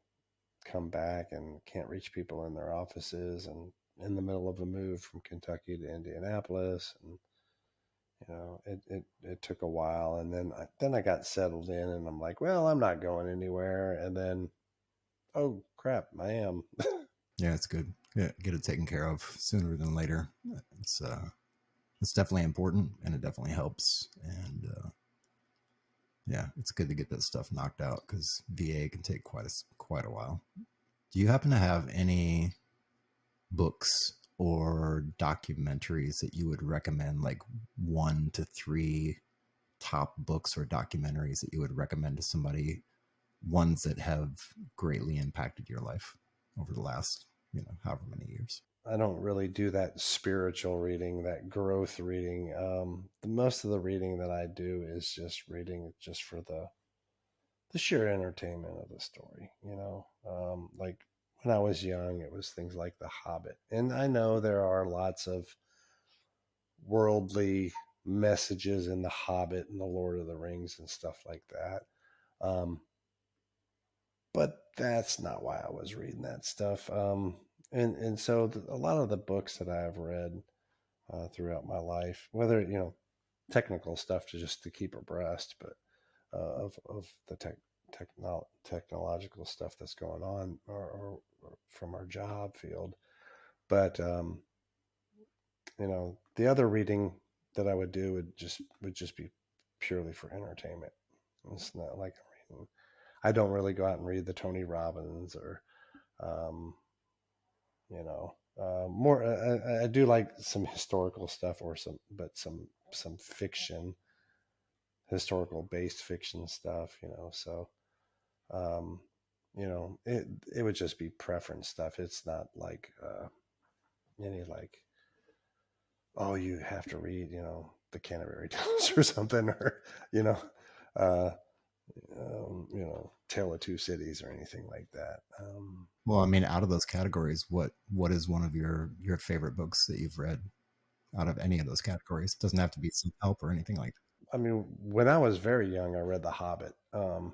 [SPEAKER 1] come back and can't reach people in their offices and in the middle of a move from Kentucky to Indianapolis, and it took a while, and then I got settled in and I'm like, well, I'm not going anywhere, and then oh crap, I am.
[SPEAKER 2] Yeah, it's good. Yeah, get it taken care of sooner than later. It's it's definitely important and it definitely helps. And yeah, it's good to get that stuff knocked out because VA can take quite a while. Do you happen to have any books or documentaries that you would recommend, like 1 to 3 top books or documentaries that you would recommend to somebody, ones that have greatly impacted your life over the last, however many years?
[SPEAKER 1] I don't really do that spiritual reading, that growth reading. The most of the reading that I do is just reading just for the sheer entertainment of the story. Like when I was young, it was things like The Hobbit, and I know there are lots of worldly messages in The Hobbit and The Lord of the Rings and stuff like that. Um, but that's not why I was reading that stuff. And so a lot of the books that I've read throughout my life, whether technical stuff to keep abreast, but of the technological stuff that's going on, or from our job field. But the other reading that I would do would just be purely for entertainment. It's not like I'm reading. I don't really go out and read the Tony Robbins or um, more. I do like some historical stuff or some fiction, historical based fiction stuff. So um, it would just be preference stuff. It's not like any like, oh, you have to read the Canterbury Tales or something, or you know uh, Tale of Two Cities or anything like that.
[SPEAKER 2] Well, I mean, out of those categories, what is one of your favorite books that you've read out of any of those categories? It doesn't have to be some help or anything like that.
[SPEAKER 1] I mean, when I was very young, I read The Hobbit, and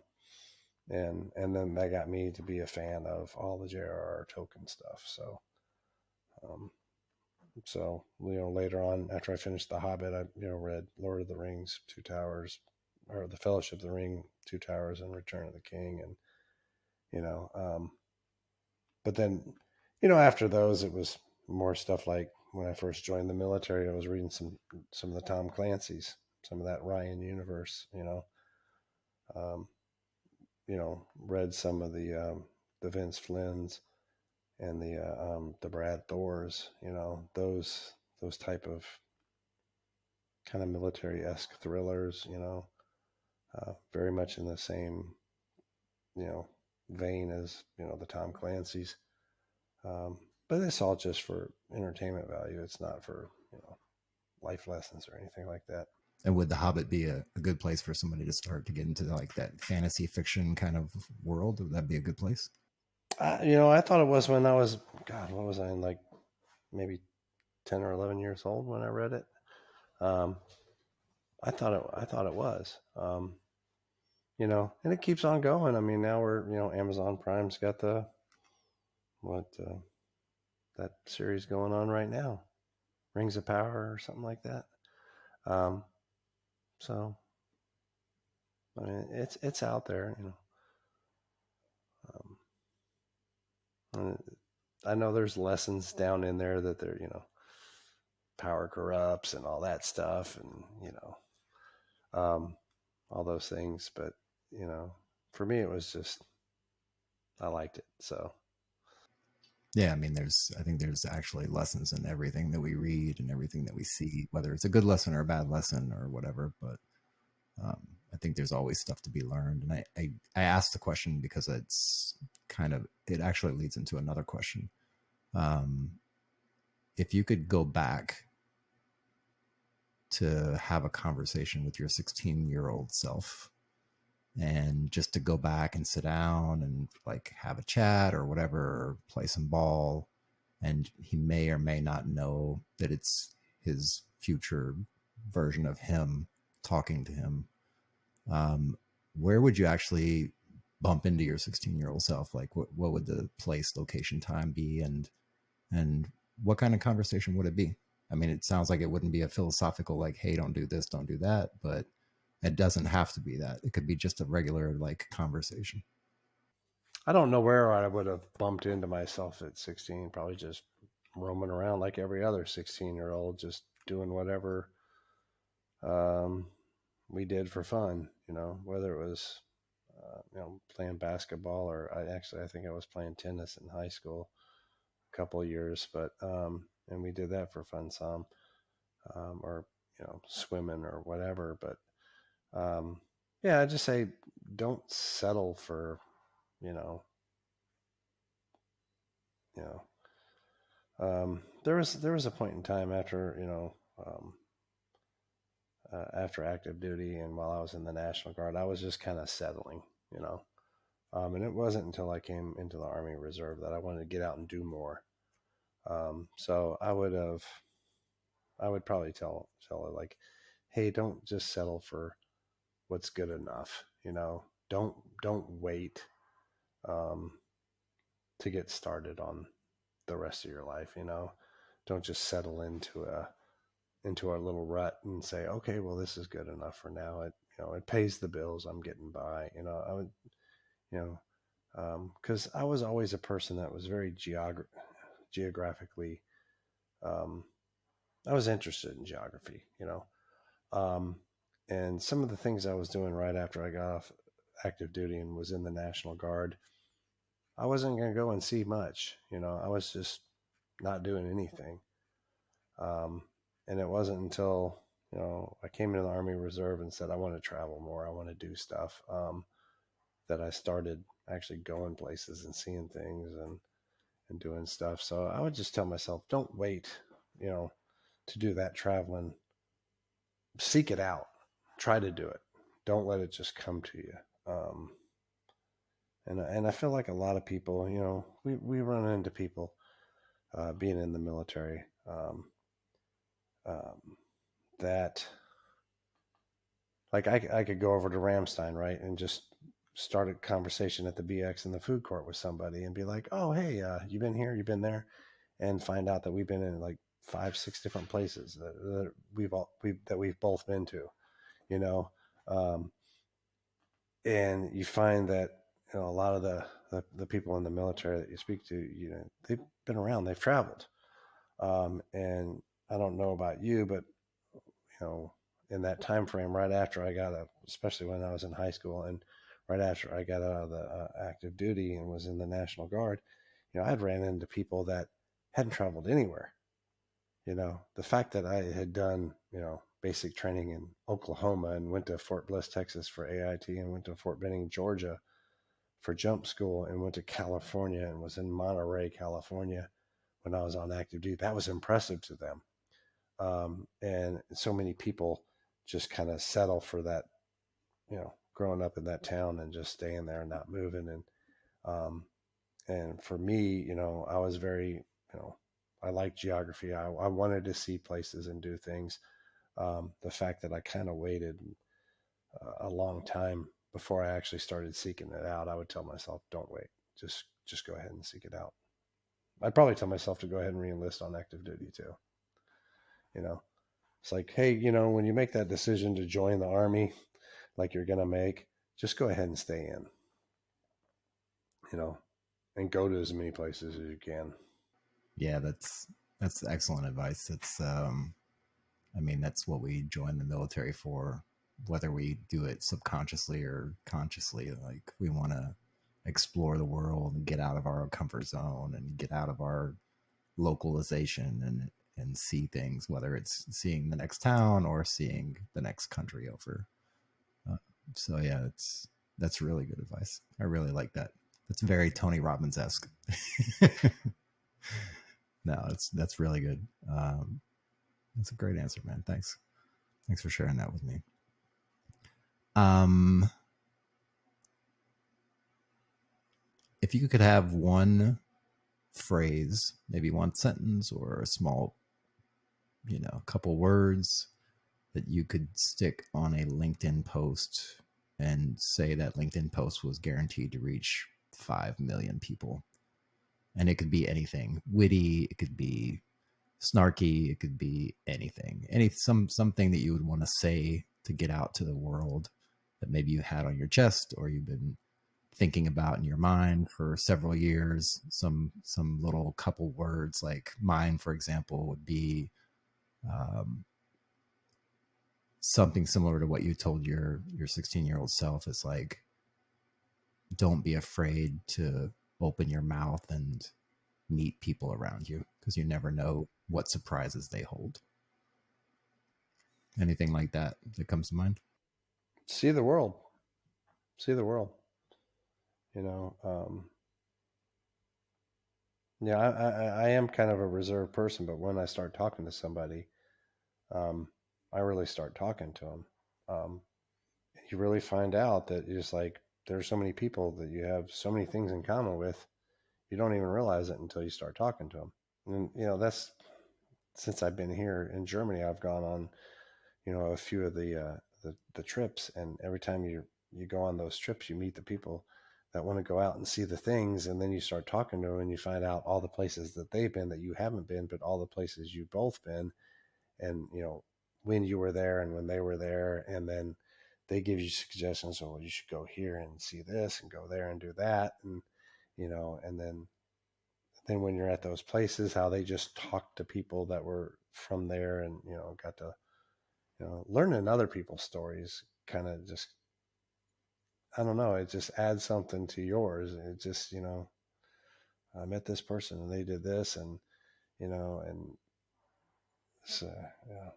[SPEAKER 1] then that got me to be a fan of all the J.R.R. Tolkien stuff. Um, later on, after I finished The Hobbit, I read Lord of the Rings, Two Towers, or The Fellowship of the Ring, Two Towers, and Return of the King, and you know, but then after those, it was more stuff like when I first joined the military, I was reading some of the Tom Clancy's, some of that Ryan universe, um, read some of the Vince Flynn's and the Brad Thors, those type of kind of military-esque thrillers, very much in the same, you know, vein as, the Tom Clancy's. But it's all just for entertainment value. It's not for, life lessons or anything like that.
[SPEAKER 2] And would The Hobbit be a good place for somebody to start to get into like that fantasy fiction kind of world? Would that be a good place?
[SPEAKER 1] I thought it was when I was, God, what was I in, like maybe 10 or 11 years old when I read it. Um, I thought it was, and it keeps on going. I mean, now we're, Amazon Prime's got what, that series going on right now, Rings of Power or something like that. Um, so I mean, it's out there, and I know there's lessons down in there that they're, power corrupts and all that stuff, and um, all those things. But you know, for me, it was just I liked it. So
[SPEAKER 2] Yeah, I mean, I think there's actually lessons in everything that we read and everything that we see, whether it's a good lesson or a bad lesson or whatever. But I think there's always stuff to be learned. And I asked the question because it actually leads into another question. Um, if you could go back to have a conversation with your 16-year-old self, and just to go back and sit down and like have a chat or whatever, or play some ball, and he may or may not know that it's his future version of him talking to him, um, where would you actually bump into your 16-year-old self? Like what would the place, location, time be, and what kind of conversation would it be? I mean, it sounds like it wouldn't be a philosophical like, hey, don't do this, don't do that, but it doesn't have to be that. It could be just a regular like conversation.
[SPEAKER 1] I don't know where I would have bumped into myself at 16. Probably just roaming around like every other 16-year-old, just doing whatever um, we did for fun. Whether it was playing basketball, or I think I was playing tennis in high school a couple of years, but and we did that for fun some, or swimming or whatever. But yeah, I just say don't settle for you know you know there was a point in time after after active duty and while I was in the National Guard, I was just kind of settling, and it wasn't until I came into the Army Reserve that I wanted to get out and do more. So I would probably tell her, like, hey, don't just settle for what's good enough. Don't wait um, to get started on the rest of your life. Don't just settle into our little rut and say, okay, well, this is good enough for now. It pays the bills. I'm getting by. I would, you because I was always a person that was very geographically. Um, I was interested in geography. Um, and some of the things I was doing right after I got off active duty and was in the National Guard, I wasn't going to go and see much. I was just not doing anything. Um, and it wasn't until I came into the Army Reserve and said I want to travel more, I want to do stuff, that I started actually going places and seeing things and doing stuff. So I would just tell myself, don't wait, you know, to do that traveling. Seek it out. Try to do it. Don't let it just come to you. And I feel like a lot of people, we run into people being in the military, um, that, like, I could go over to Ramstein, right, and just start a conversation at the BX in the food court with somebody and be like, oh, hey, you been here, you been there, and find out that we've been in like 5, 6 different places that we've both been to, you know, um, and you find that a lot of the people in the military that you speak to, they've been around, they've traveled, and I don't know about you, but in that time frame, right after I got especially when I was in high school and right after I got out of the active duty and was in the National Guard, I'd ran into people that hadn't traveled anywhere. The fact that I had done, basic training in Oklahoma and went to Fort Bliss, Texas for AIT and went to Fort Benning, Georgia for jump school and went to California and was in Monterey, California when I was on active duty. That was impressive to them. And so many people just kind of settle for that, growing up in that town and just staying there and not moving. Um, and for me, I was very, I like geography. I wanted to see places and do things. The fact that I kind of waited a long time before I actually started seeking it out, I would tell myself, don't wait. Just go ahead and seek it out. I'd probably tell myself to go ahead and reenlist on active duty too. You know, it's like, hey, when you make that decision to join the Army, like you're going to make, just go ahead and stay in, and go to as many places as you can.
[SPEAKER 2] Yeah, that's excellent advice. I mean, that's what we join the military for, whether we do it subconsciously or consciously. Like, we want to explore the world and get out of our comfort zone and get out of our localization and see things, whether it's seeing the next town or seeing the next country over. Uh, so yeah, that's really good advice. I really like that. That's very Tony Robbins esque. No, that's really good. That's a great answer, man. Thanks for sharing that with me. If you could have one phrase, maybe one sentence or a small, couple words that you could stick on a LinkedIn post and say that LinkedIn post was guaranteed to reach 5 million people. And it could be anything witty, it could be snarky, it could be anything. Something that you would want to say to get out to the world that maybe you had on your chest or you've been thinking about in your mind for several years. Some little couple words, like mine, for example, would be something similar to what you told your 16-year-old self. Is like, don't be afraid to open your mouth and meet people around you, because you never know what surprises they hold. Anything like that comes to mind?
[SPEAKER 1] See the world. See the world. You know, yeah, I am kind of a reserved person, but when I start talking to somebody, um, I really start talking to them. Um, you really find out that you just like, there's so many people that you have so many things in common with. You don't even realize it until you start talking to them. And that's since I've been here in Germany. I've gone on, a few of the trips, and every time you go on those trips, you meet the people that want to go out and see the things, and then you start talking to them, and you find out all the places that they've been that you haven't been, but all the places you've both been, and when you were there and when they were there, and then they give you suggestions. Oh, well, you should go here and see this, and go there and do that, and and then when you're at those places, how they just talk to people that were from there, and got to learning other people's stories. Kind of just, I don't know, it just adds something to yours. It just, I met this person and they did this, and and so yeah,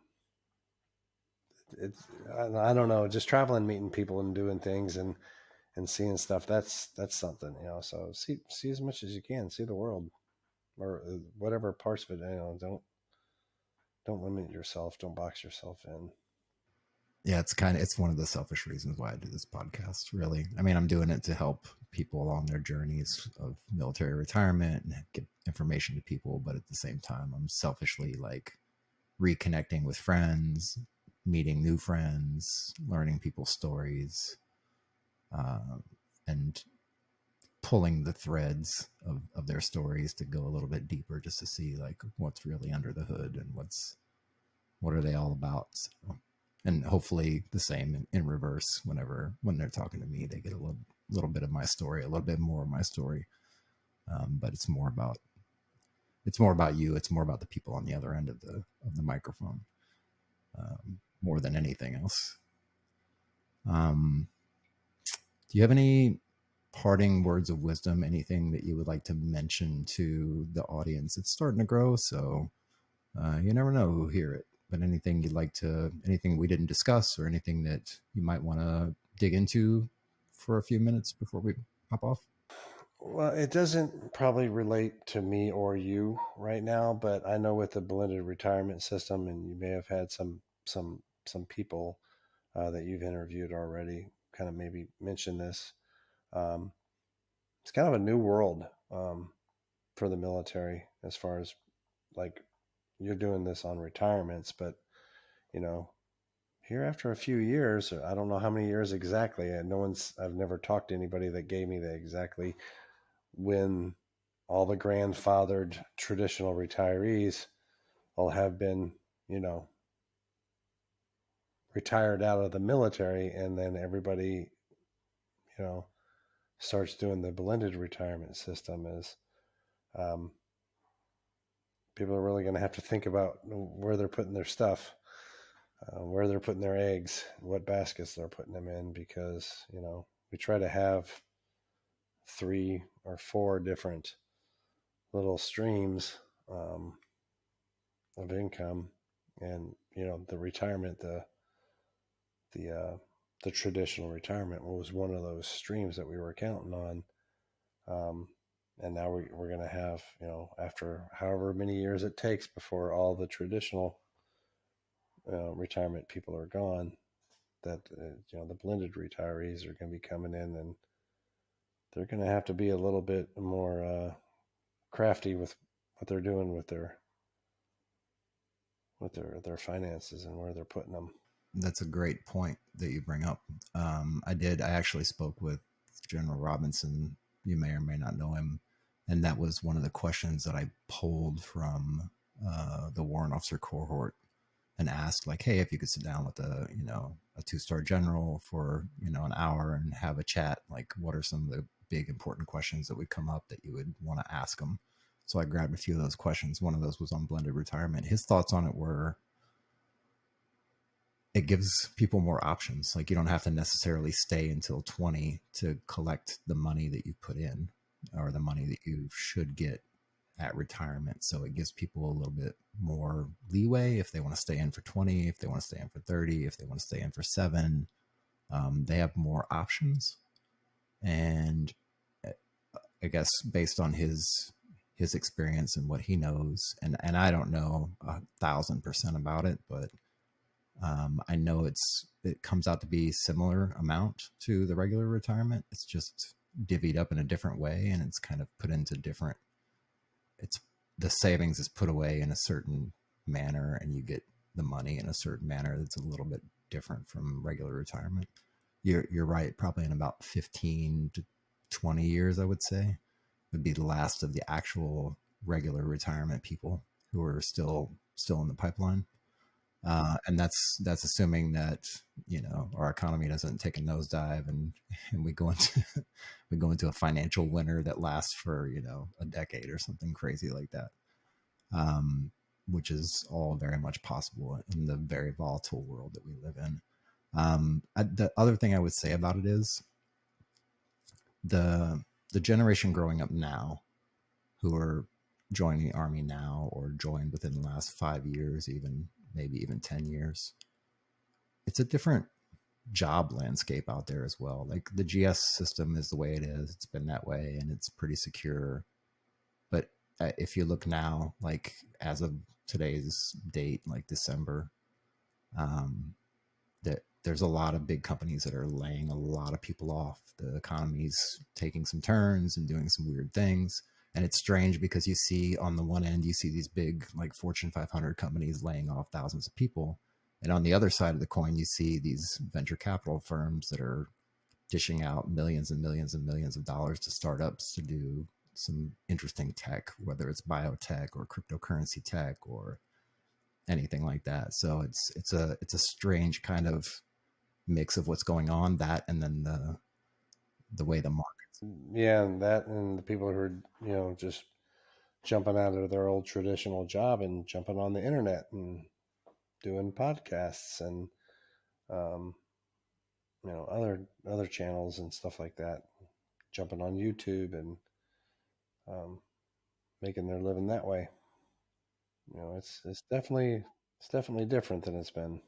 [SPEAKER 1] it's, I don't know, just traveling, meeting people, and doing things, and seeing stuff. That's something, So see as much as you can, see the world, or whatever parts of it. Don't limit yourself. Don't box yourself in.
[SPEAKER 2] Yeah, it's one of the selfish reasons why I do this podcast, really. I mean, I'm doing it to help people along their journeys of military retirement and get information to people, but at the same time, I'm selfishly like reconnecting with friends, meeting new friends, learning people's stories, uh, and pulling the threads of their stories to go a little bit deeper, just to see like what's really under the hood and what are they all about. So, and hopefully the same in reverse. When they're talking to me, they get a little bit of my story, a little bit more of my story. But it's more about you. It's more about the people on the other end of the microphone, more than anything else. Do you have any parting words of wisdom? Anything that you would like to mention to the audience? It's starting to grow, so you never know who'll hear it. But anything we didn't discuss, or anything that you might want to dig into for a few minutes before we hop off?
[SPEAKER 1] Well, it doesn't probably relate to me or you right now, but I know with the blended retirement system, and you may have had some people that you've interviewed already, kind of maybe mention this. Um, it's kind of a new world for the military as far as like you're doing this on retirements, but you know, here after a few years, I don't know how many years exactly. And I've never talked to anybody that gave me the exactly when all the grandfathered traditional retirees will have been, you know, retired out of the military, and then everybody, you know, starts doing the blended retirement system. Is um, people are really going to have to think about where they're putting their stuff, where they're putting their eggs, what baskets they're putting them in, because we try to have 3 or 4 different little streams of income, and the retirement, the uh, the traditional retirement was one of those streams that we were counting on. Um, and now we're going to have, after however many years it takes before all the traditional retirement people are gone, that the blended retirees are going to be coming in, and they're going to have to be a little bit more crafty with what they're doing with their finances and where they're putting them.
[SPEAKER 2] That's a great point that you bring up. I actually spoke with General Robinson. You may or may not know him. And that was one of the questions that I pulled from the warrant officer cohort and asked, like, hey, if you could sit down with a 2-star general for, an hour and have a chat, like, what are some of the big important questions that would come up that you would want to ask them? So I grabbed a few of those questions. One of those was on blended retirement. His thoughts on it were, it gives people more options. Like, you don't have to necessarily stay until 20 to collect the money that you put in, or the money that you should get at retirement. So it gives people a little bit more leeway if they want to stay in for 20, if they want to stay in for 30, if they want to stay in for 7. They have more options. And I guess based on his experience and what he knows, and I don't know 1,000% about it, but I know it comes out to be similar amount to the regular retirement. It's just divvied up in a different way, and it's kind of put into different. It's the savings is put away in a certain manner, and you get the money in a certain manner that's a little bit different from regular retirement. You're right. Probably in about 15 to 20 years, I would say, would be the last of the actual regular retirement people who are still in the pipeline. And that's assuming that our economy doesn't take a nosedive, and we go into we go into a financial winter that lasts for a decade or something crazy like that, which is all very much possible in the very volatile world that we live in. The other thing I would say about it is the generation growing up now, who are joining the army now or joined within the last 5 years, even maybe even 10 years, it's a different job landscape out there as well. Like, the GS system is the way it is. It's been that way, and it's pretty secure. But if you look now, like as of today's date, like December, um, that there's a lot of big companies that are laying a lot of people off. The economy's taking some turns and doing some weird things. And it's strange because you see, on the one end, you see these big, like, Fortune 500 companies laying off thousands of people. And on the other side of the coin, you see these venture capital firms that are dishing out millions and millions and millions of dollars to startups to do some interesting tech, whether it's biotech or cryptocurrency tech or anything like that. So it's a strange kind of mix of what's going on, that, and then the way the market.
[SPEAKER 1] Yeah, and that, and the people who are just jumping out of their old traditional job and jumping on the internet and doing podcasts and um, other channels and stuff like that, jumping on YouTube and um, making their living that way. It's definitely different than it's been.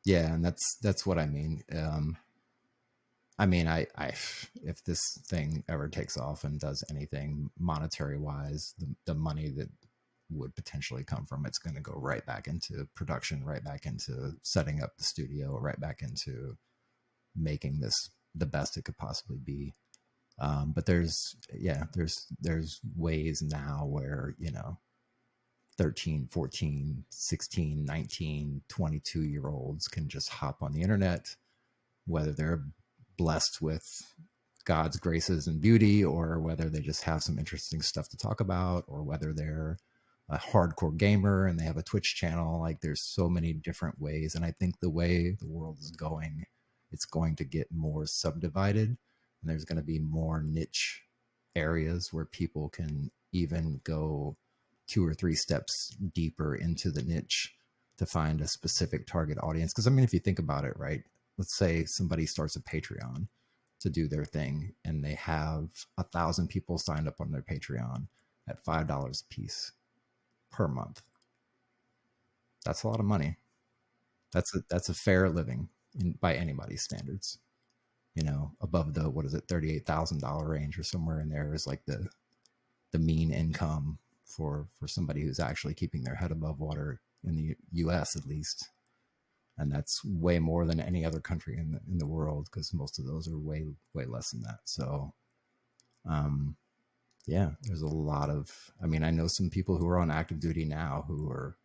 [SPEAKER 2] Yeah, and that's what I mean. I mean, if this thing ever takes off and does anything monetary wise, the money that would potentially come from it's going to go right back into production, right back into setting up the studio, right back into making this the best it could possibly be. But there's ways now where, 13, 14, 16, 19, 22-year olds can just hop on the internet, whether they're blessed with God's graces and beauty, or whether they just have some interesting stuff to talk about, or whether they're a hardcore gamer and they have a Twitch channel. Like, there's so many different ways. And I think the way the world is going, it's going to get more subdivided, and there's going to be more niche areas where people can even go 2 or 3 steps deeper into the niche to find a specific target audience. Because I mean, if you think about it, right? Let's say somebody starts a Patreon to do their thing, and they have 1,000 people signed up on their Patreon at $5 a piece per month. That's a lot of money. That's a fair living by anybody's standards. Above the, what is it, $38,000 range or somewhere in there is like the mean income for somebody who's actually keeping their head above water in the U.S. at least. And that's way more than any other country in the world, because most of those are way less than that. So, yeah, there's a lot of. I mean, I know some people who are on active duty now who are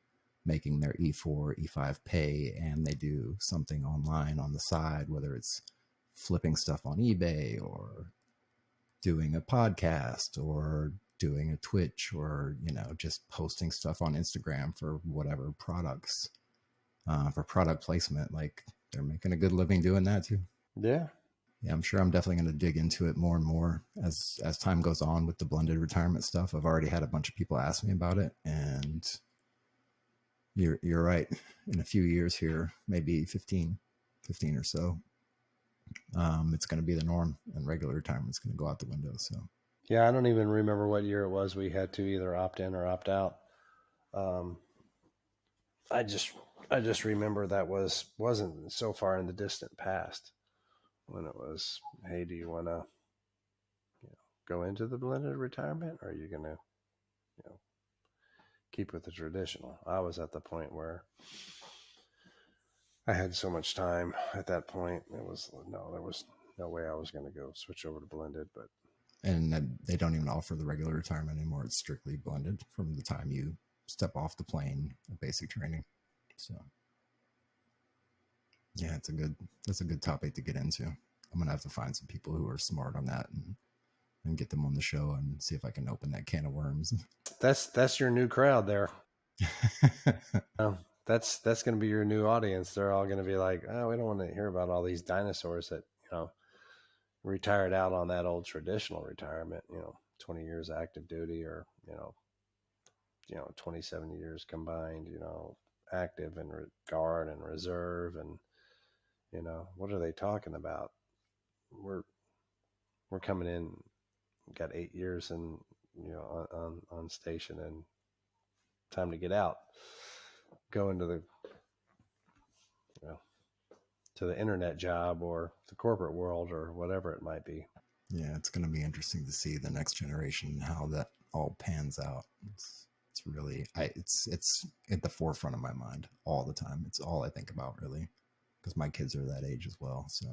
[SPEAKER 2] making their E4, E5 pay, and they do something online on the side, whether it's flipping stuff on eBay or doing a podcast or doing a Twitch, or just posting stuff on Instagram for whatever products, for product placement. Like, they're making a good living doing that too.
[SPEAKER 1] Yeah.
[SPEAKER 2] Yeah, I'm sure I'm definitely going to dig into it more and more as time goes on with the blended retirement stuff. I've already had a bunch of people ask me about it, and you're right. In a few years here, maybe 15 or so, it's going to be the norm, and regular retirement's going to go out the window. So
[SPEAKER 1] Yeah, I don't even remember what year it was we had to either opt in or opt out. I just remember that wasn't so far in the distant past when it was, hey, do you want to go into the blended retirement, or are you going to keep with the traditional? I was at the point where I had so much time at that point. There was no way I was going to go switch over to blended. But
[SPEAKER 2] and they don't even offer the regular retirement anymore. It's strictly blended from the time you step off the plane of basic training. So yeah, that's a good topic to get into. I'm gonna have to find some people who are smart on that and get them on the show and see if I can open that can of worms.
[SPEAKER 1] that's your new crowd there. That's going to be your new audience. They're all going to be like, oh, we don't want to hear about all these dinosaurs that retired out on that old traditional retirement. 20 years active duty, or 27 years combined. Active and guard and reserve, and what are they talking about? We're coming in, got 8 years and on station, and time to get out, go into the to the internet job or the corporate world or whatever it might be.
[SPEAKER 2] Yeah, it's going to be interesting to see the next generation, how that all pans out. It's really, it's at the forefront of my mind all the time. It's all I think about, really, because my kids are that age as well. So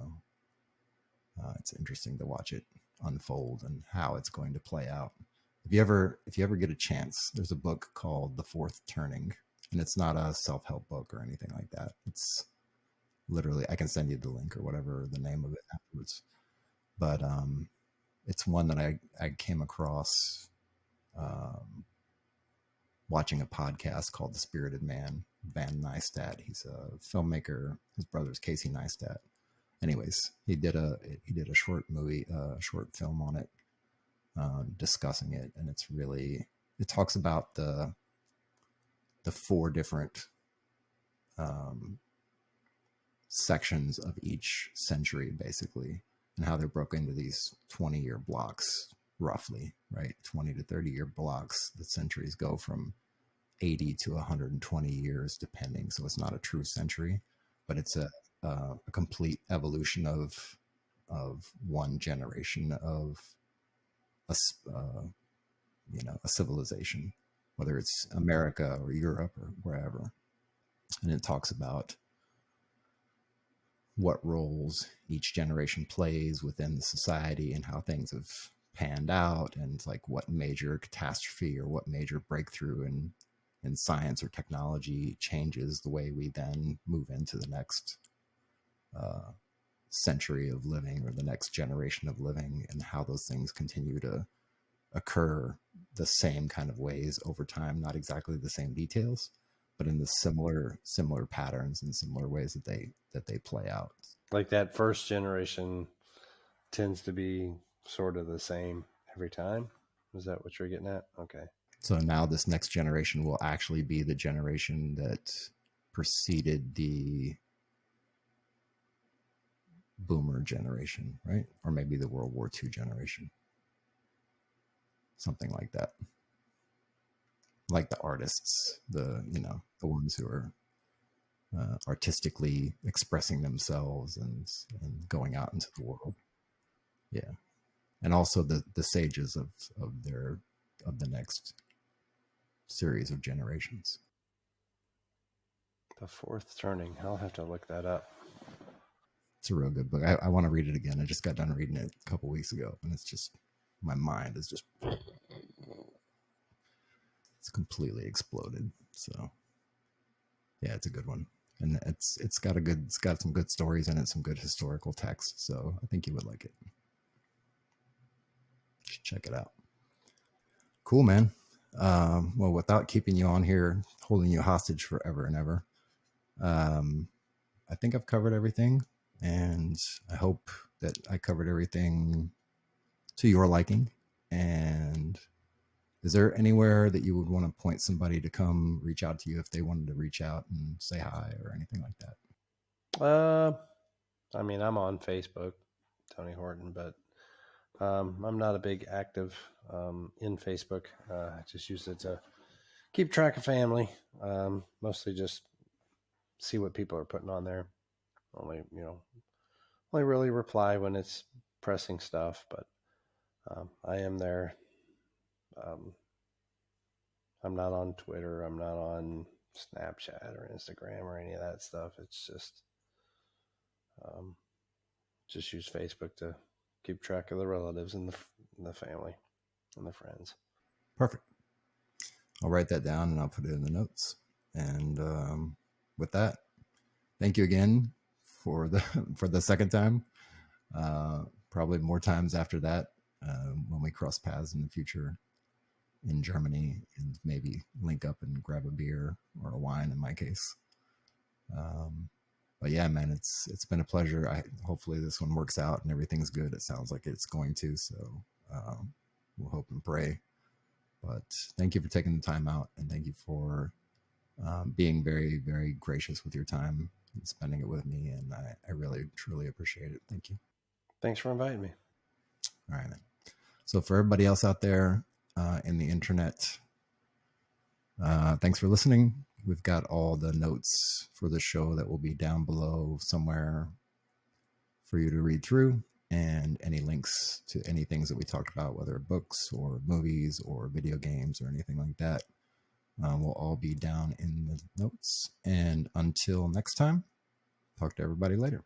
[SPEAKER 2] it's interesting to watch it unfold and how it's going to play out. If you ever get a chance, there's a book called The Fourth Turning, and it's not a self-help book or anything like that. It's literally, I can send you the link or whatever the name of it afterwards. But it's one that I came across watching a podcast called The Spirited Man, Van Neistat. He's a filmmaker. His brother's Casey Neistat. Anyways, he did a short film on it, discussing it, and it talks about the 4 different sections of each century, basically, and how they're broken into these 20-year blocks, roughly, right? 20 to 30-year blocks. The centuries go from 80 to 120 years, depending. So it's not a true century, but it's a complete evolution of of one generation of a a civilization, whether it's America or Europe or wherever. And it talks about what roles each generation plays within the society and how things have panned out, and like what major catastrophe or what major breakthrough in science or technology changes the way we then move into the next century of living or the next generation of living, and how those things continue to occur the same kind of ways over time, not exactly the same details, but in the similar patterns and similar ways that they play out.
[SPEAKER 1] Like that first generation tends to be sort of the same every time. Is that what you're getting at? Okay.
[SPEAKER 2] So now this next generation will actually be the generation that preceded the boomer generation, right? Or maybe the World War II generation. Something like that. Like the artists, the ones who are artistically expressing themselves and going out into the world. Yeah. And also the sages of the next series of generations.
[SPEAKER 1] The Fourth Turning. I'll have to look that up.
[SPEAKER 2] It's a real good book. I want to read it again. I just got done reading it a couple weeks ago, and it's just, my mind is just, it's completely exploded. So yeah, it's a good one. And it's got some good stories in it, some good historical text. So I think you would like it. Just check it out. Cool, man. Well, without keeping you on here, holding you hostage forever and ever, I think I've covered everything, and I hope that I covered everything to your liking. And is there anywhere that you would want to point somebody to come reach out to you if they wanted to reach out and say hi or anything like that?
[SPEAKER 1] I mean, I'm on Facebook, Tony Horton, but I'm not a big active in Facebook. I just use it to keep track of family. Mostly just see what people are putting on there. Only really reply when it's pressing stuff, but I am there. I'm not on Twitter. I'm not on Snapchat or Instagram or any of that stuff. It's just use Facebook to keep track of the relatives and the family and the friends.
[SPEAKER 2] Perfect. I'll write that down and I'll put it in the notes. And with that, thank you again for the second time. Probably more times after that when we cross paths in the future in Germany, and maybe link up and grab a beer or a wine in my case. But yeah, man, it's been a pleasure. Hopefully this one works out and everything's good. It sounds like it's going to, so we'll hope and pray. But thank you for taking the time out, and thank you for being very, very gracious with your time and spending it with me. And I really, truly appreciate it. Thank you.
[SPEAKER 1] Thanks for inviting me.
[SPEAKER 2] All right, man. So for everybody else out there in the internet, thanks for listening. We've got all the notes for the show that will be down below somewhere for you to read through, and any links to any things that we talked about, whether books or movies or video games or anything like that, will all be down in the notes. And until next time, talk to everybody later.